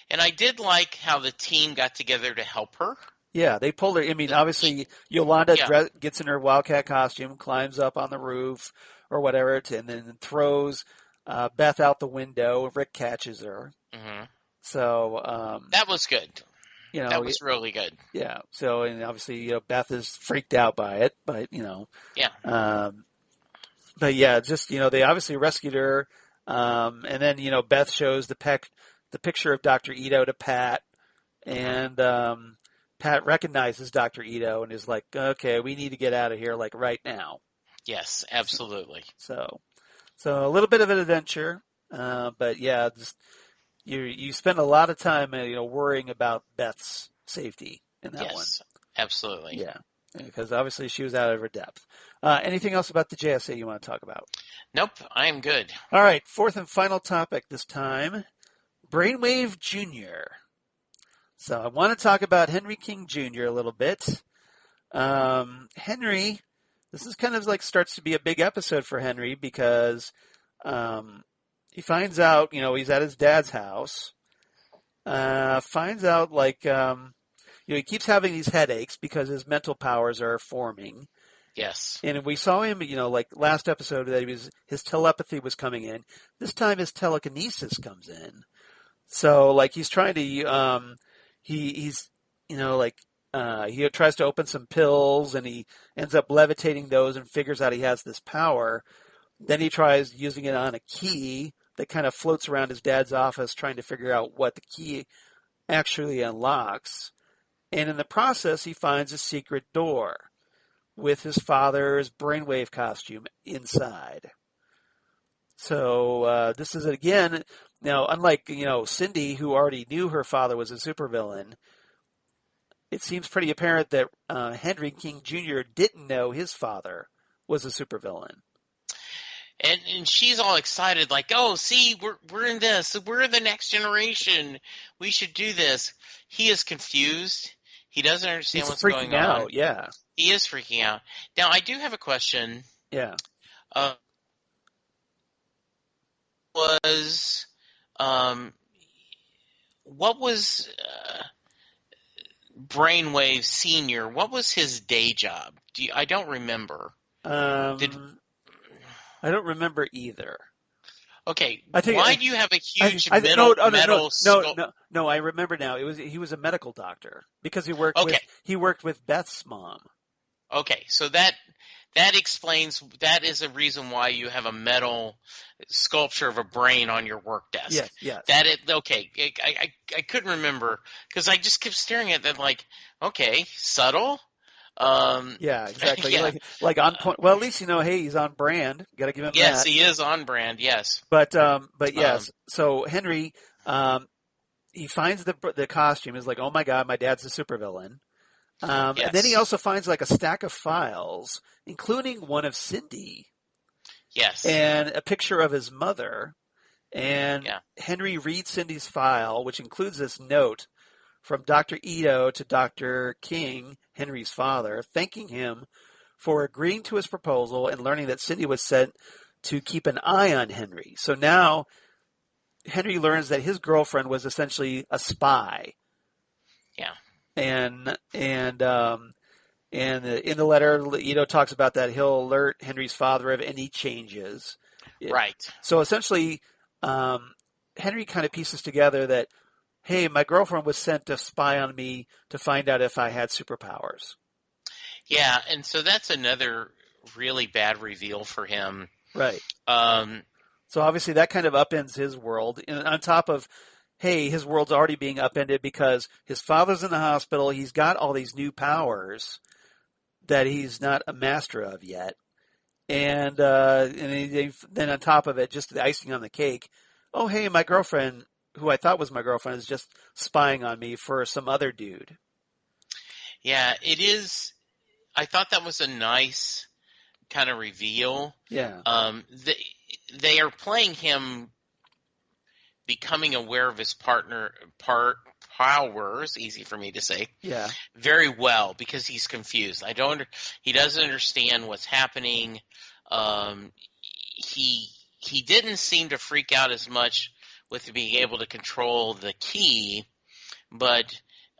And I did like how the team got together to help her. Yeah, they pulled her. I mean, obviously, Yolanda Yeah. gets in her Wildcat costume, climbs up on the roof or whatever, and then throws Beth out the window. Rick catches her. Hmm. So, That was good. you That know, was really good. yeah. So, and obviously, Beth is freaked out by it, but Yeah. um, but yeah, just they obviously rescued her, and then Beth shows the picture of Dr. Ito to Pat, Hmm. and Pat recognizes Dr. Ito and is like, "Okay, we need to get out of here like right now." Yes, absolutely. So, so a little bit of an adventure, but yeah, just, you spend a lot of time worrying about Beth's safety in that one. Yes, absolutely. Yeah, because obviously she was out of her depth. Anything else about the JSA you want to talk about? Nope, I am good. All right, fourth and final topic this time: Brainwave Jr. So I want to talk about Henry King Jr. a little bit. Henry, this is kind of like starts to be a big episode for Henry because he finds out, he's at his dad's house. Finds out he keeps having these headaches because his mental powers are forming. Yes. And we saw him, like last episode that his telepathy was coming in. This time his telekinesis comes in. So like he's trying to, he's, he tries to open some pills and he ends up levitating those and figures out he has this power. Then he tries using it on a key that kind of floats around his dad's office trying to figure out what the key actually unlocks. And in the process, he finds a secret door with his father's brainwave costume inside. So this is again, now unlike Cindy, who already knew her father was a supervillain, it seems pretty apparent that Henry King Jr. didn't know his father was a supervillain. And she's all excited, like, oh, see, we're in this. We're in the next generation. We should do this. He is confused. He doesn't understand He's what's freaking going on. out, yeah. He is freaking out. Now, I do have a question. Yeah. Was what was Brainwave Senior? What was his day job? I don't remember. I don't remember either. Okay, why do you have a huge no, metal skull? No, I remember now. He was a medical doctor because he worked with Beth's mom. Okay, so that explains, that is a reason why you have a metal sculpture of a brain on your work desk. Yes. Okay, I couldn't remember because I just kept staring at that like, okay, subtle. Yeah, exactly. Yeah. Like on point. Well, at least hey, he's on brand. Got to give him that. Yes, he is on brand. Yes. But yes. So Henry, he finds the costume. Is like, oh my god, my dad's a supervillain. Yes. And then he also finds like a stack of files, including one of Cindy. Yes. And a picture of his mother. And yeah. Henry reads Cindy's file, which includes this note from Dr. Ito to Dr. King, Henry's father, thanking him for agreeing to his proposal and learning that Cindy was sent to keep an eye on Henry. So now Henry learns that his girlfriend was essentially a spy. Yeah. And in the letter, Ito talks about that he'll alert Henry's father of any changes. Right. So essentially, Henry kind of pieces together that, hey, my girlfriend was sent to spy on me to find out if I had superpowers. Yeah, and so that's another really bad reveal for him. Right. So obviously that kind of upends his world. And on top of, hey, his world's already being upended because his father's in the hospital. He's got all these new powers that he's not a master of yet. And then on top of it, just the icing on the cake, oh, hey, my girlfriend, who I thought was my girlfriend, is just spying on me for some other dude. Yeah, it is. I thought that was a nice kind of reveal. Yeah. They are playing him becoming aware of his powers, easy for me to say. Yeah. Very well, because he's confused. He doesn't understand what's happening. He didn't seem to freak out as much with being able to control the key, but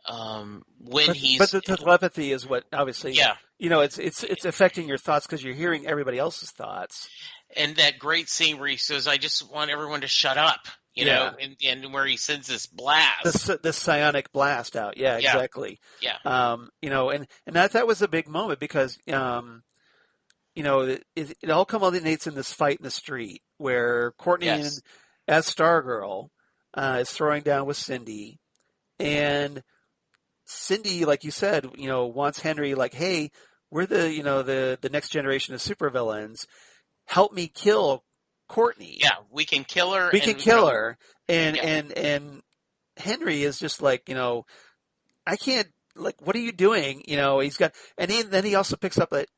when But he's the telepathy is what obviously, yeah, it's affecting your thoughts because you're hearing everybody else's thoughts. and that great scene where he says, "I just want everyone to shut up," Yeah. and where he sends this blast. This psionic blast out. Yeah, Yeah, exactly. yeah, And that was a big moment because it all culminates in this fight in the street where Courtney yes, as Stargirl is throwing down with Cindy, and Cindy, like you said, wants Henry like, hey, we're the next generation of supervillains. Help me kill Courtney. yeah. We can kill her, We can and kill her. And yeah, and Henry is just like, I can't, like, what are you doing? He's got, and then he also picks up that,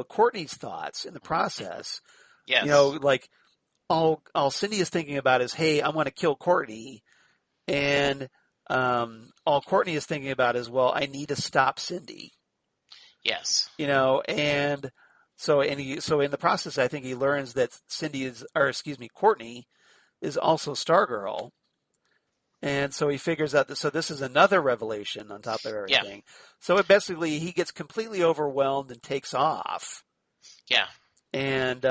Courtney's thoughts in the process. yes, Like all Cindy is thinking about is, hey, I want to kill Courtney, and all Courtney is thinking about is, well, I need to stop Cindy. yes, And so in the process, I think he learns that Courtney is also Stargirl. And so he figures out that, so this is another revelation on top of yeah, everything. So he gets completely overwhelmed and takes off. yeah. And,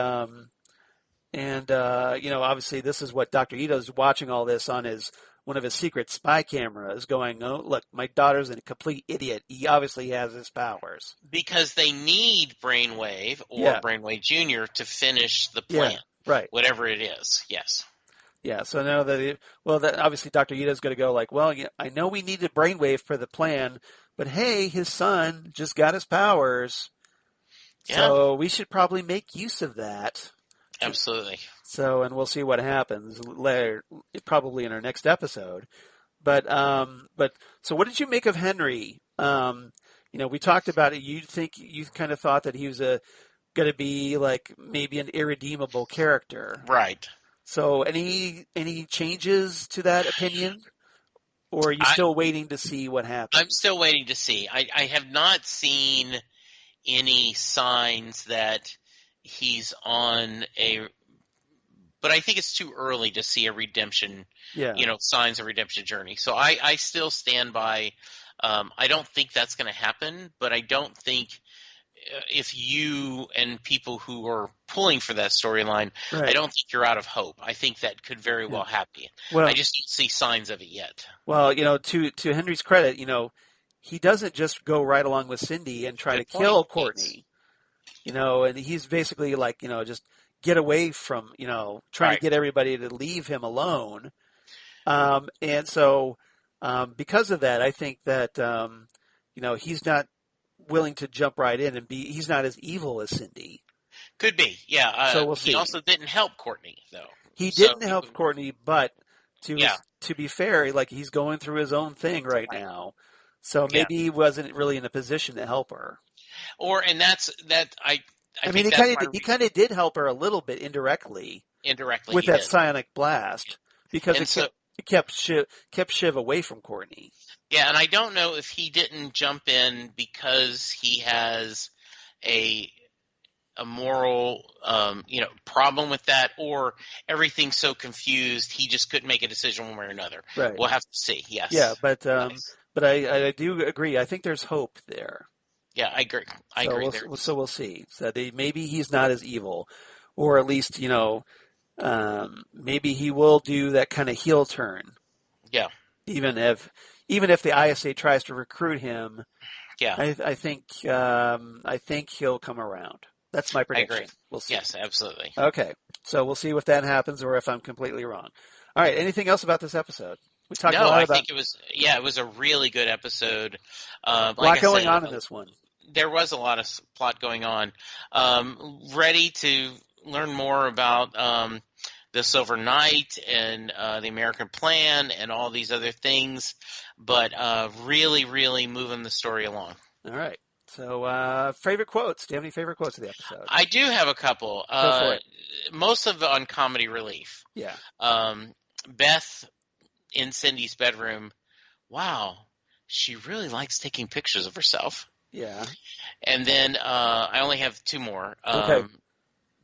obviously this is what Dr. Ito's watching all this on one of his secret spy cameras going, oh, look, my daughter's a complete idiot. He obviously has his powers. Because they need Brainwave or Yeah. Brainwave Junior to finish the Yeah, plan, right. whatever it is. Yes. Yeah, so now that obviously Dr. Ito's going to go like, well, yeah, I know we needed Brainwave for the plan, but hey, his son just got his powers, Yeah. so we should probably make use of that. Absolutely. So, and we'll see what happens later, probably in our next episode. But so what did you make of Henry? We talked about it. You kind of thought that he was going to be like maybe an irredeemable character. Right. So any changes to that opinion, or are you still waiting to see what happens? I'm still waiting to see. I have not seen any signs that he's on but I think it's too early to see a redemption, signs of redemption journey. So I still stand by, I don't think that's going to happen, but I don't think if you and people who are pulling for that storyline, Right. I don't think you're out of hope. I think that could very well happen. Well, I just don't see signs of it yet. Well, to Henry's credit, he doesn't just go right along with Cindy and try to kill Courtney. And he's basically like, just get away from, trying to get everybody to leave him alone. And so because of that, I think that, he's not willing to jump right in and he's not as evil as Cindy. Could be, yeah. So we'll see. He also didn't help Courtney, though. He didn't help Courtney, but to be fair, like, he's going through his own thing right now. So maybe he wasn't really in a position to help her. I mean, he kind of did help her a little bit indirectly. With that psionic blast, because it kept Shiv away from Courtney. Yeah, and I don't know if he didn't jump in because he has a moral problem with that, or everything's so confused he just couldn't make a decision one way or another. Right. We'll have to see. Yes. Yeah, but I do agree. I think there's hope there. Yeah, I agree. So we'll see. So maybe he's not as evil, or at least maybe he will do that kind of heel turn. Yeah. Even if the ISA tries to recruit him, yeah, I think he'll come around. That's my prediction. I agree. We'll see. Yes, absolutely. Okay, so we'll see if that happens or if I'm completely wrong. All right. Anything else about this episode? We talked a lot about. I think it was a really good episode. A lot going on in this one. There was a lot of plot going on. Ready to learn more about the Silver Knight and the American Plan and all these other things, but really, really moving the story along. All right. So, favorite quotes. Do you have any favorite quotes of the episode? I do have a couple. Go for it. Most of it on Comedy Relief. Yeah. Beth in Cindy's bedroom. Wow, she really likes taking pictures of herself. Yeah. And then I only have two more. Okay.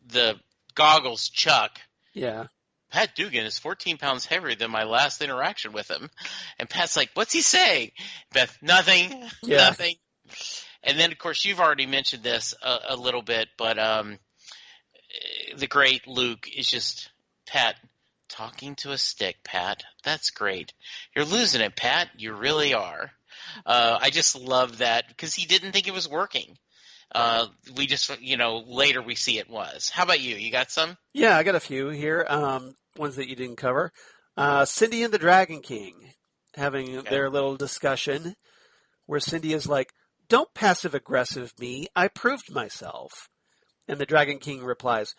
The goggles Chuck. Yeah. Pat Dugan is 14 pounds heavier than my last interaction with him. And Pat's like, what's he saying? Beth, nothing, Yeah. nothing. And then, of course, you've already mentioned this a little bit, but the great Luke is just, Pat, talking to a stick, Pat. That's great. You're losing it, Pat. You really are. I just love that because he didn't think it was working. We just, later we see it was. How about you? You got some? Yeah, I got a few here, ones that you didn't cover. Cindy and the Dragon King having their little discussion where Cindy is like, don't passive-aggressive me. I proved myself. And the Dragon King replies,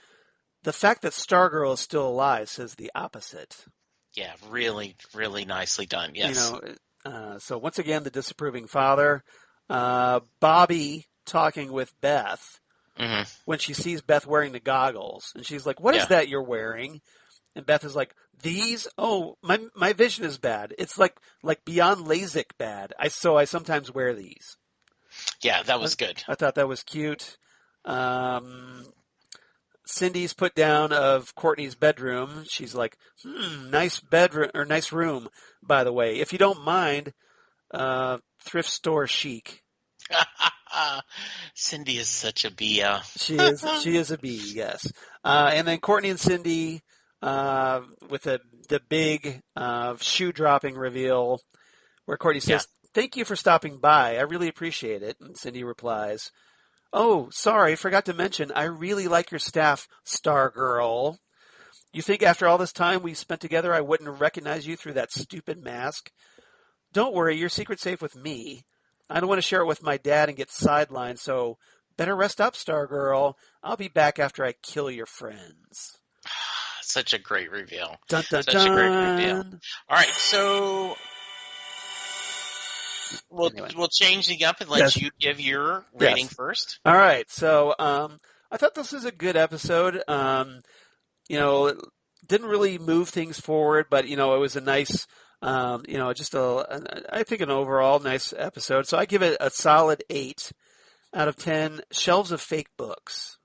the fact that Stargirl is still alive says the opposite. Yeah, really, really nicely done. Yes. So once again, the disapproving father. Bobby talking with Beth when she sees Beth wearing the goggles. And she's like, what is that you're wearing? And Beth is like, these? Oh, my vision is bad. It's like beyond LASIK bad. So I sometimes wear these. Yeah, that was good. I thought that was cute. Cindy's put down of Courtney's bedroom. She's like, nice bedroom or nice room, by the way. If you don't mind, thrift store chic. Cindy is such a bee. She is a bee, yes. And then Courtney and Cindy with the big shoe dropping reveal where Courtney says, thank you for stopping by. I really appreciate it. And Cindy replies, oh, sorry, forgot to mention, I really like your staff, Stargirl. You think after all this time we spent together I wouldn't recognize you through that stupid mask? Don't worry, your secret's safe with me. I don't want to share it with my dad and get sidelined, so better rest up, Stargirl. I'll be back after I kill your friends. Such a great reveal. Dun, dun, Such dun. a great reveal. All right, so we'll change the up and let you give your rating first. All right, so I thought this was a good episode. It didn't really move things forward, but it was a nice, I think an overall nice episode. So I give it a solid 8 out of 10 shelves of fake books.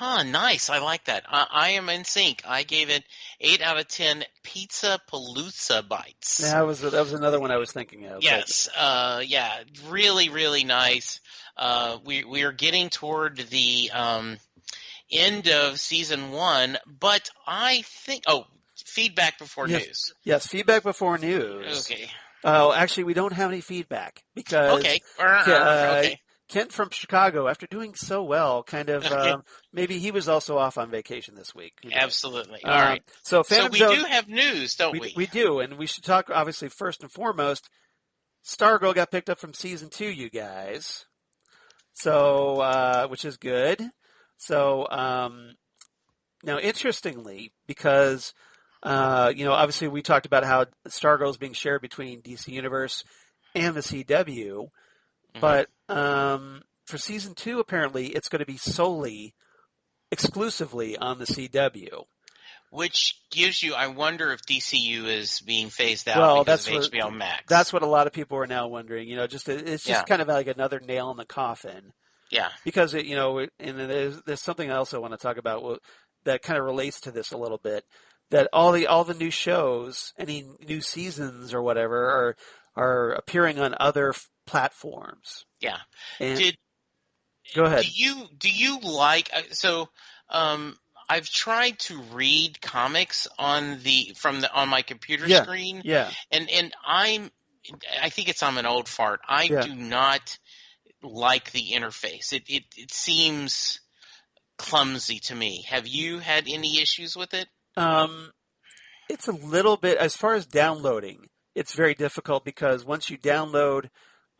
Nice. I like that. I am in sync. I gave it 8 out of 10 Pizza Palooza bites. That was another one I was thinking of. Yes. Really, really nice. We are getting toward the end of season 1, but I think feedback before news. Yes, feedback before news. Okay. Oh, actually, we don't have any feedback because okay. Kent from Chicago, after doing so well, kind of maybe he was also off on vacation this week. Absolutely. All right. So we do have news, don't we? We do, and we should talk, obviously, first and foremost, Stargirl got picked up from season 2, you guys. So, which is good. So, now, interestingly, because, obviously we talked about how Stargirl is being shared between DC Universe and the CW, but for season 2, apparently, it's going to be exclusively on the CW. Which gives you, I wonder if DCU is being phazed out because of HBO Max. That's what a lot of people are now wondering. It's just kind of like another nail in the coffin. Yeah. Because, and there's something else I want to talk about that kind of relates to this a little bit. That all the new shows, any new seasons or whatever, are appearing on other platforms. Yeah. And go ahead. Do you like I've tried to read comics on my computer screen. Yeah. And I think I'm an old fart. I do not like the interface. It seems clumsy to me. Have you had any issues with it? It's a little bit, as far as downloading, it's very difficult because once you download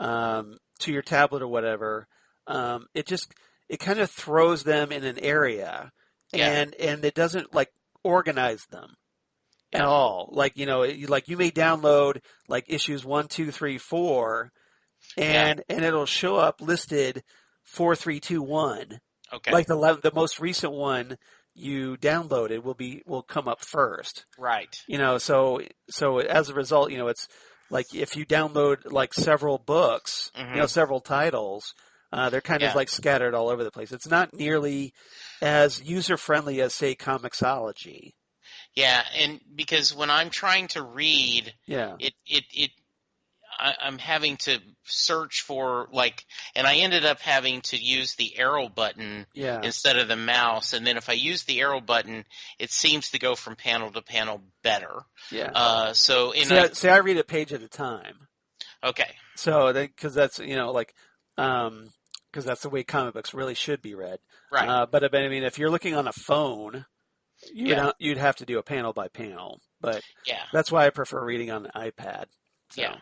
to your tablet or whatever, it kind of throws them in an area, and it doesn't organize them at all. You may download issues 1, 2, 3, 4, and it'll show up listed 4, 3, 2, 1. Okay. The most recent one you downloaded will come up first. Right. So as a result, it's if you download several books, several titles, they're kind of scattered all over the place. It's not nearly as user friendly as, say, Comixology. Yeah, and because when I'm trying to read, Yeah, I'm having to search for and I ended up having to use the arrow button yeah, instead of the mouse. And then if I use the arrow button, it seems to go from panel to panel better. yeah. So, and See, I read a page at a time. okay, So, because that's because that's the way comic books really should be read. right, But I mean, if you're looking on a phone, yeah, you'd have to do a panel by panel. But yeah, that's why I prefer reading on the iPad. yeah.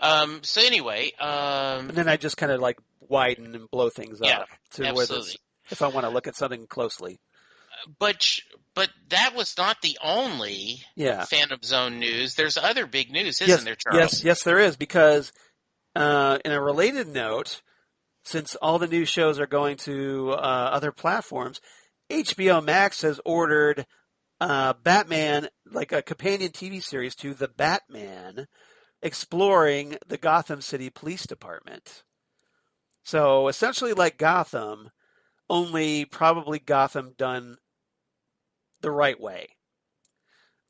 So, So anyway, and then I just kind of like widen and blow things yeah, up to where this, absolutely. if I want to look at something closely. But that was not the only Yeah. Phantom Zone news. There's other big news, isn't Yes. there, Yes. Charles? Yes, there is because in a related note, since all the new shows are going to other platforms, HBO Max has ordered Batman, like a companion TV series to The Batman, exploring the Gotham City Police Department. So essentially, like Gotham, only probably Gotham done the right way,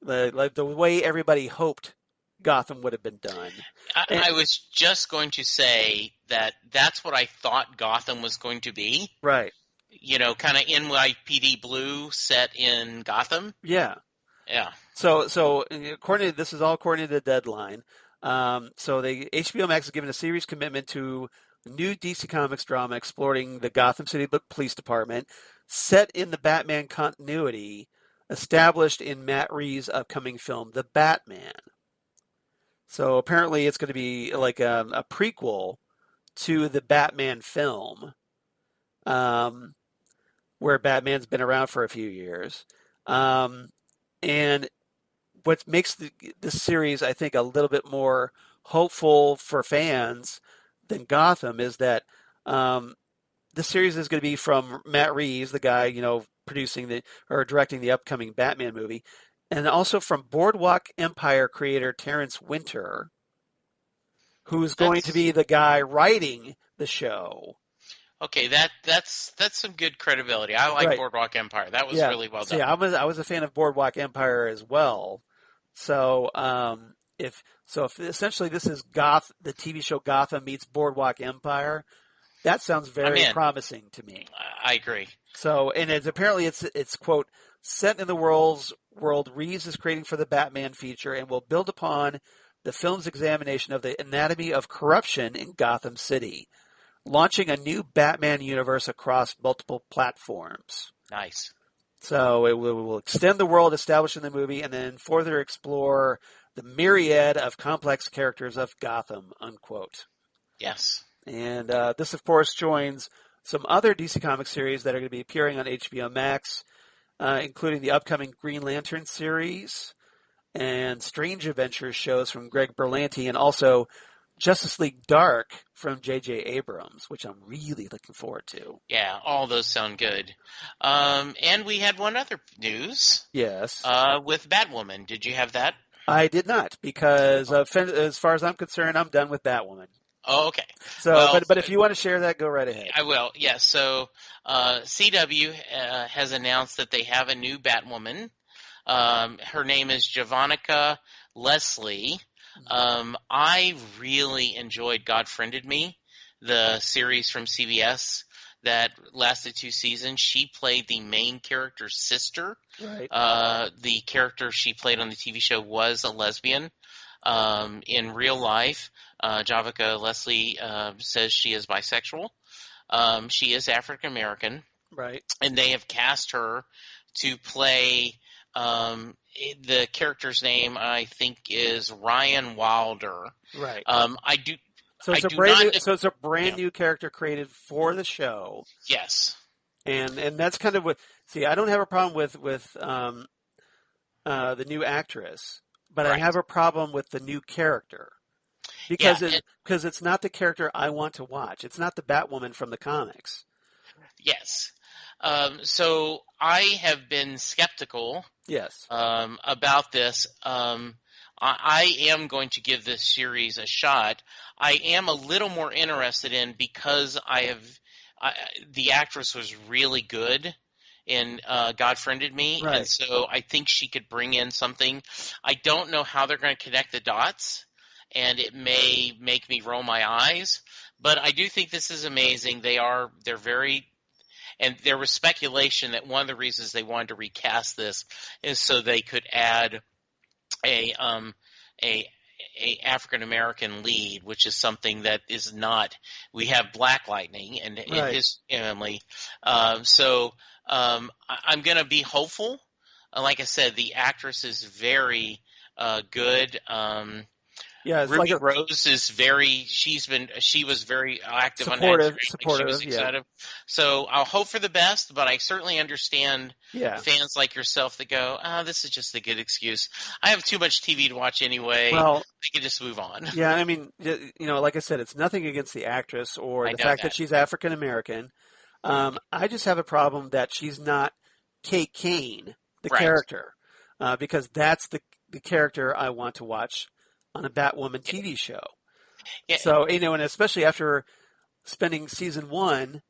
like the way everybody hoped Gotham would have been done. And, I was just going to say that that's what I thought Gotham was going to be. right. Kind of NYPD Blue set in Gotham. Yeah. Yeah. So according to, this is all according to the deadline. So the HBO Max has given a series commitment to a new DC Comics drama exploring the Gotham City Police Department, set in the Batman continuity, established in Matt Reeves' upcoming film, The Batman. So apparently, it's going to be like a prequel to the Batman film, um, where Batman's been around for a few years. And what makes this series, I think, a little bit more hopeful for fans than Gotham is that this series is going to be from Matt Reeves, the guy, producing or directing the upcoming Batman movie, and also from Boardwalk Empire creator Terrence Winter, who's going to That's be the guy writing the show. okay. That's some good credibility. I like Right. Boardwalk Empire. That was Yeah. really well See, done. I was a fan of Boardwalk Empire as well. So if essentially this is the TV show Gotham meets Boardwalk Empire, that sounds I'm very in. promising to me. I agree. So, and it's quote set in the world Reeves is creating for the Batman feature and will build upon the film's examination of the anatomy of corruption in Gotham City, launching a new Batman universe across multiple platforms. Nice. So it will extend the world established in the movie and then further explore the myriad of complex characters of Gotham, unquote. Yes. And this, of course, joins some other DC Comics series that are going to be appearing on HBO Max, including the upcoming Green Lantern series and Strange Adventures shows from Greg Berlanti, and also Justice League Dark from J.J. Abrams, which I'm really looking forward to. Yeah, all those sound good. And we had one other news. Yes. With Batwoman. Did you have that? I did not, because as far as I'm concerned, I'm done with Batwoman. Oh, okay. So, Well, but if you want to share that, go right ahead. I will. Yes. So, CW has announced that they have a new Batwoman. Her name is Javonica Leslie. I really enjoyed God Friended Me, the series from CBS that lasted 2 seasons. She played the main character's sister. Right. The character she played on the TV show was a lesbian. In real life, Javonica Leslie says she is bisexual. She is African American. Right. And they have cast her to play the character's name, I think, is Ryan Wilder. Right. I do. So it's I a do brand not, new, so it's a brand new character created for the show, Yes. and that's kind of what. See, I don't have a problem with the new actress, but I Right. have a problem with the new character because it's not the character I want to watch. It's not the Batwoman from the comics. Yes. So I have been skeptical Yes. about this. I am going to give this series a shot. I am a little more interested in because the actress was really good God Friended Me, and Right. so I think she could bring in something. I don't know how they're going to connect the dots, and it may make me roll my eyes, but I do think this is amazing. They're very, and there was speculation that one of the reasons they wanted to recast this is so they could add a a African American lead, which is something that is not. We have Black Lightning and Right. his family, I'm going to be hopeful. Like I said, the actress is very good. Yeah, it's like Ruby a Rose is she was very active on Instagram. Like she was supportive. Yeah. excited. So I'll hope for the best, but I certainly understand Yeah. fans like yourself that go, this is just a good excuse. I have too much TV to watch anyway. Well, I can just move on. yeah, I mean, like I said, it's nothing against the actress or I the know fact that that. she's African American. I just have a problem that she's not Kate Kane, the Right. character, because that's the character I want to watch on a Batwoman TV show. Yeah. So, and especially after spending season 1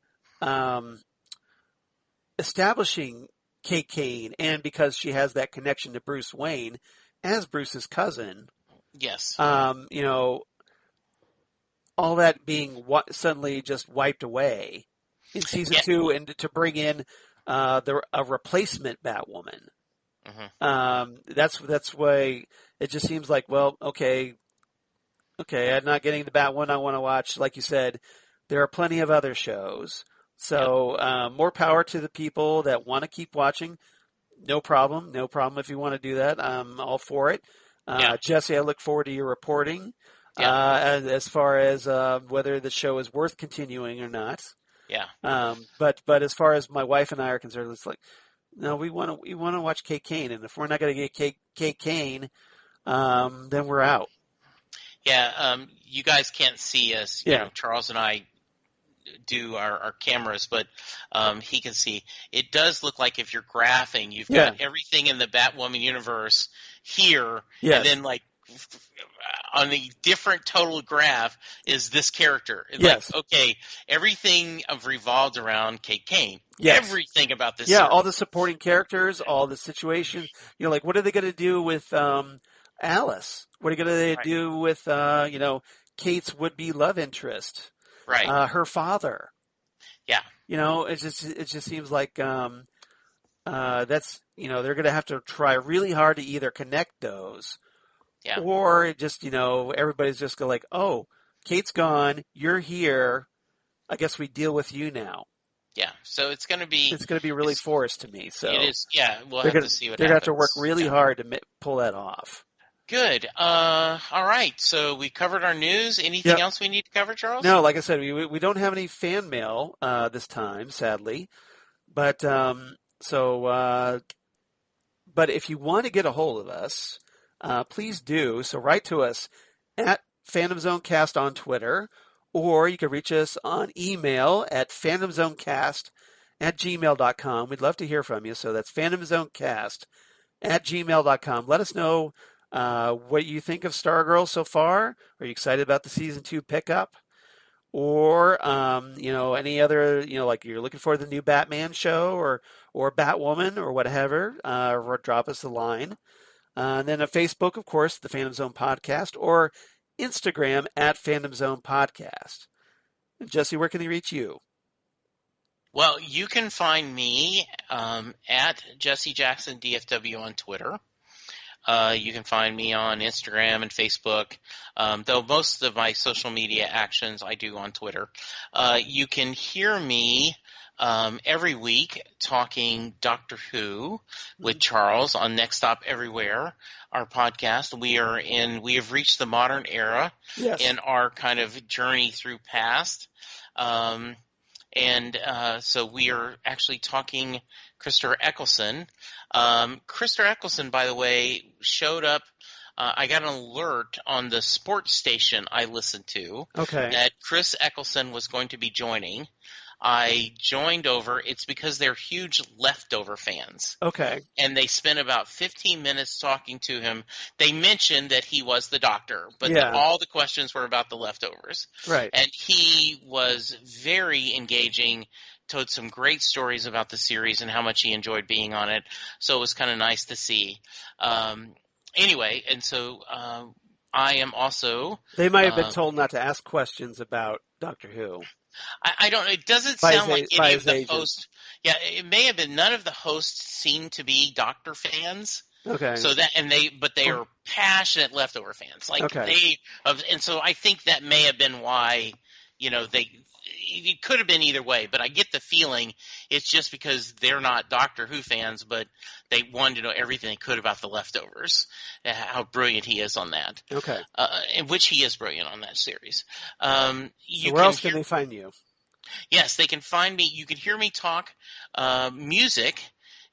establishing Kate Kane, and because she has that connection to Bruce Wayne as Bruce's cousin, Yes. All that being suddenly just wiped away in season 2, and to bring in a replacement Batwoman. Mm-hmm. That's why it just seems like, well, okay, I'm not getting the Batwoman I want to watch. Like you said, there are plenty of other shows. So more power to the people that want to keep watching. No problem if you want to do that. I'm all for it. Jesse, I look forward to your reporting as far as whether the show is worth continuing or not. Yeah. But as far as my wife and I are concerned, it's like, no, we want to watch Kate Kane, and if we're not going to get Kate Kane, then we're out. Yeah. You guys can't see us. You know, Charles and I do our cameras, but he can see. It does look like if you're graphing, you've got everything in the Batwoman universe here, and then like on the different total graph is this character. Like, okay, everything revolved around Kate Kane. Everything about this. Yeah, all the supporting characters, all the situations. Like what are they going to do with Alice? What are they going to do with Kate's would-be love interest? Right. Her father. Yeah. It just seems like that's they're going to have to try really hard to either connect those, or just everybody's just go like, oh, Kate's gone, you're here, I guess we deal with you now. Yeah. So it's going to be really forced to me. So it is. Yeah. We'll have to see what happens. They're going to have to work really hard to pull that off. Good. All right. So we covered our news. Anything else we need to cover, Charles? No, like I said, we don't have any fan mail this time, sadly. But but if you want to get a hold of us, please do. So write to us at PhantomZoneCast on Twitter, or you can reach us on email at phantomzonecast@gmail.com. We'd love to hear from you. So that's phantomzonecast@gmail.com. Let us know what you think of Stargirl so far. Are you excited about the season 2 pickup? Or any other, like you're looking for the new Batman show or Batwoman or whatever, or drop us a line. And then on Facebook, of course, the Phantom Zone Podcast, or Instagram at Phantom Zone Podcast. And Jesse, where can they reach you? Well, you can find me at Jesse Jackson DFW on Twitter. You can find me on Instagram and Facebook, though most of my social media actions I do on Twitter. You can hear me every week talking Doctor Who with Charles on Next Stop Everywhere, our podcast. We have reached the modern era in our kind of journey through past. So we are actually talking Christopher Eccleston. Christopher Eccleston, by the way, showed up. I got an alert on the sports station I listened to that Chris Eccleston was going to be joining. I joined over. It's because they're huge Leftover fans. Okay. And they spent about 15 minutes talking to him. They mentioned that he was the Doctor, but all the questions were about the Leftovers. Right. And he was very engaging, told some great stories about the series and how much he enjoyed being on it. So it was kind of nice to see. Anyway, and so I am also. They might have been told not to ask questions about Doctor Who I don't. It doesn't by sound like by any of his the agent. hosts. Yeah, it may have been. None of the hosts seem to be Doctor fans. Okay. So that but they are passionate Leftover fans. Like Okay. and so I think that may have been why. It could have been either way, but I get the feeling it's just because they're not Doctor Who fans, but they wanted to know everything they could about the Leftovers, how brilliant he is on that. Okay. In which he is brilliant on that series. So where else can they find you? Yes, they can find me. You can hear me talk music,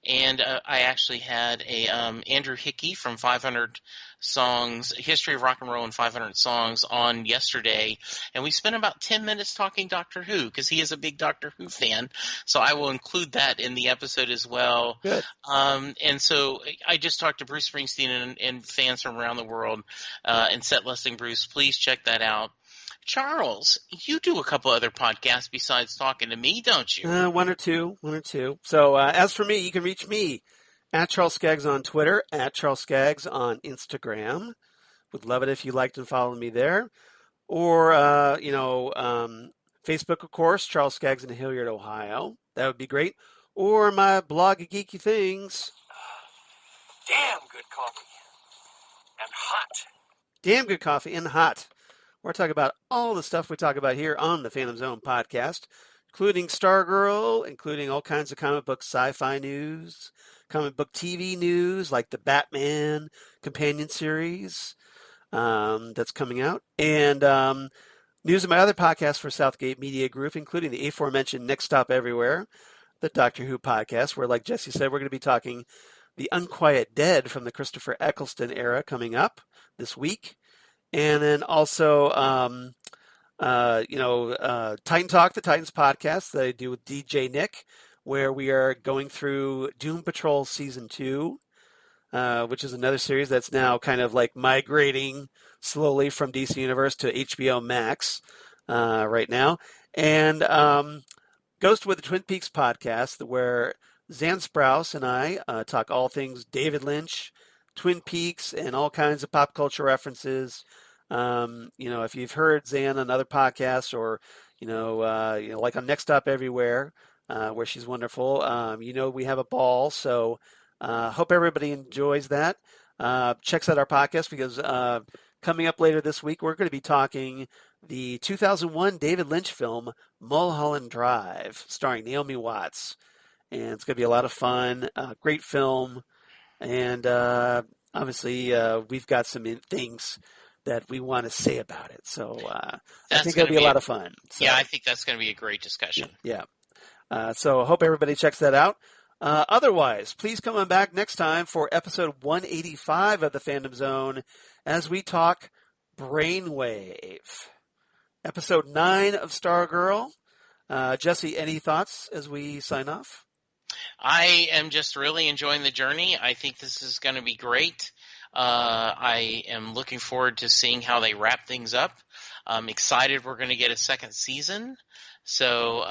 and I actually had a Andrew Hickey from 500 Songs, History of Rock and Roll and 500 Songs on yesterday, and we spent about 10 minutes talking Doctor Who because he is a big Doctor Who fan. So I will include that in the episode as well. Good. And so I just talked to Bruce Springsteen and fans from around the world, and Set Listing Bruce. Please check that out. Charles, you do a couple other podcasts besides talking to me, don't you? One or two. So as for me, you can reach me at Charles Skaggs on Twitter, at Charles Skaggs on Instagram. Would love it if you liked and followed me there. Or, Facebook, of course, Charles Skaggs in Hilliard, Ohio. That would be great. Or my blog of geeky things. Damn good coffee. And hot. Damn good coffee and hot. We're talking about all the stuff we talk about here on the Phantom Zone podcast, including Stargirl, including all kinds of comic book sci-fi news, comic book TV news like the Batman companion series that's coming out, and news of my other podcasts for Southgate Media Group, including the aforementioned Next Stop Everywhere, the Doctor Who podcast, where, like Jesse said, we're going to be talking The Unquiet Dead from the Christopher Eccleston era coming up this week. And then also, Titan Talk, the Titans podcast that I do with DJ Nick, where we are going through Doom Patrol Season 2, which is another series that's now kind of like migrating slowly from DC Universe to HBO Max right now. And Ghost with the Twin Peaks podcast, where Zan Sprouse and I talk all things David Lynch, Twin Peaks, and all kinds of pop culture references. If you've heard Zan on other podcasts, or like on Next Stop Everywhere, where she's wonderful, we have a ball. So hope everybody enjoys that. Checks out our podcast because coming up later this week, we're going to be talking the 2001 David Lynch film Mulholland Drive, starring Naomi Watts, and it's going to be a lot of fun. Great film. And obviously, we've got some things that we want to say about it. So I think it'll be a lot of fun. So, yeah, I think that's going to be a great discussion. Yeah. So I hope everybody checks that out. Otherwise, please come on back next time for episode 185 of the Fandom Zone as we talk Brainwave. Episode 9 of Stargirl. Jesse, any thoughts as we sign off? I am just really enjoying the journey. I think this is going to be great. I am looking forward to seeing how they wrap things up. I'm excited we're going to get a second season. So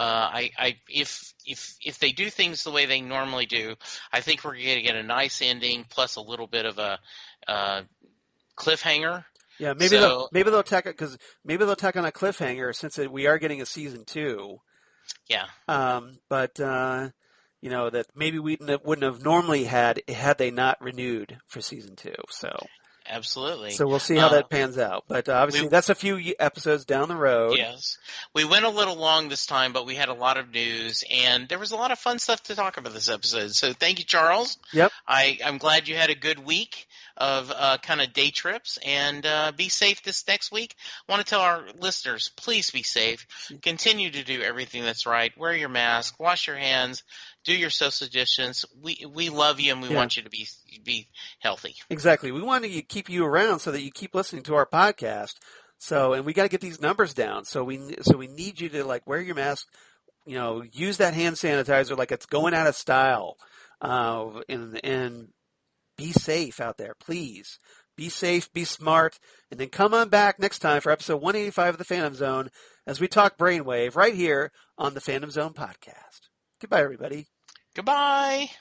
if they do things the way they normally do, I think we're going to get a nice ending plus a little bit of a cliffhanger. Yeah, maybe they'll tack it because maybe they'll tack on a cliffhanger since we are getting a season 2. Yeah. That maybe we wouldn't have normally had they not renewed for season 2. So absolutely. So we'll see how that pans out. But obviously, that's a few episodes down the road. Yes, we went a little long this time, but we had a lot of news, and there was a lot of fun stuff to talk about this episode. So thank you, Charles. Yep. I'm glad you had a good week of kind of day trips, and be safe this next week. I want to tell our listeners, please be safe. Continue to do everything that's right. Wear your mask. Wash your hands. Do your social distance. We love you, and we want you to be healthy. Exactly. We want to keep you around so that you keep listening to our podcast. So, and we got to get these numbers down. So we need you to wear your mask. Use that hand sanitizer like it's going out of style. And be safe out there, please. Be safe, be smart, and then come on back next time for episode 185 of the Phantom Zone as we talk Brainwave right here on the Phantom Zone podcast. Goodbye, everybody. Goodbye.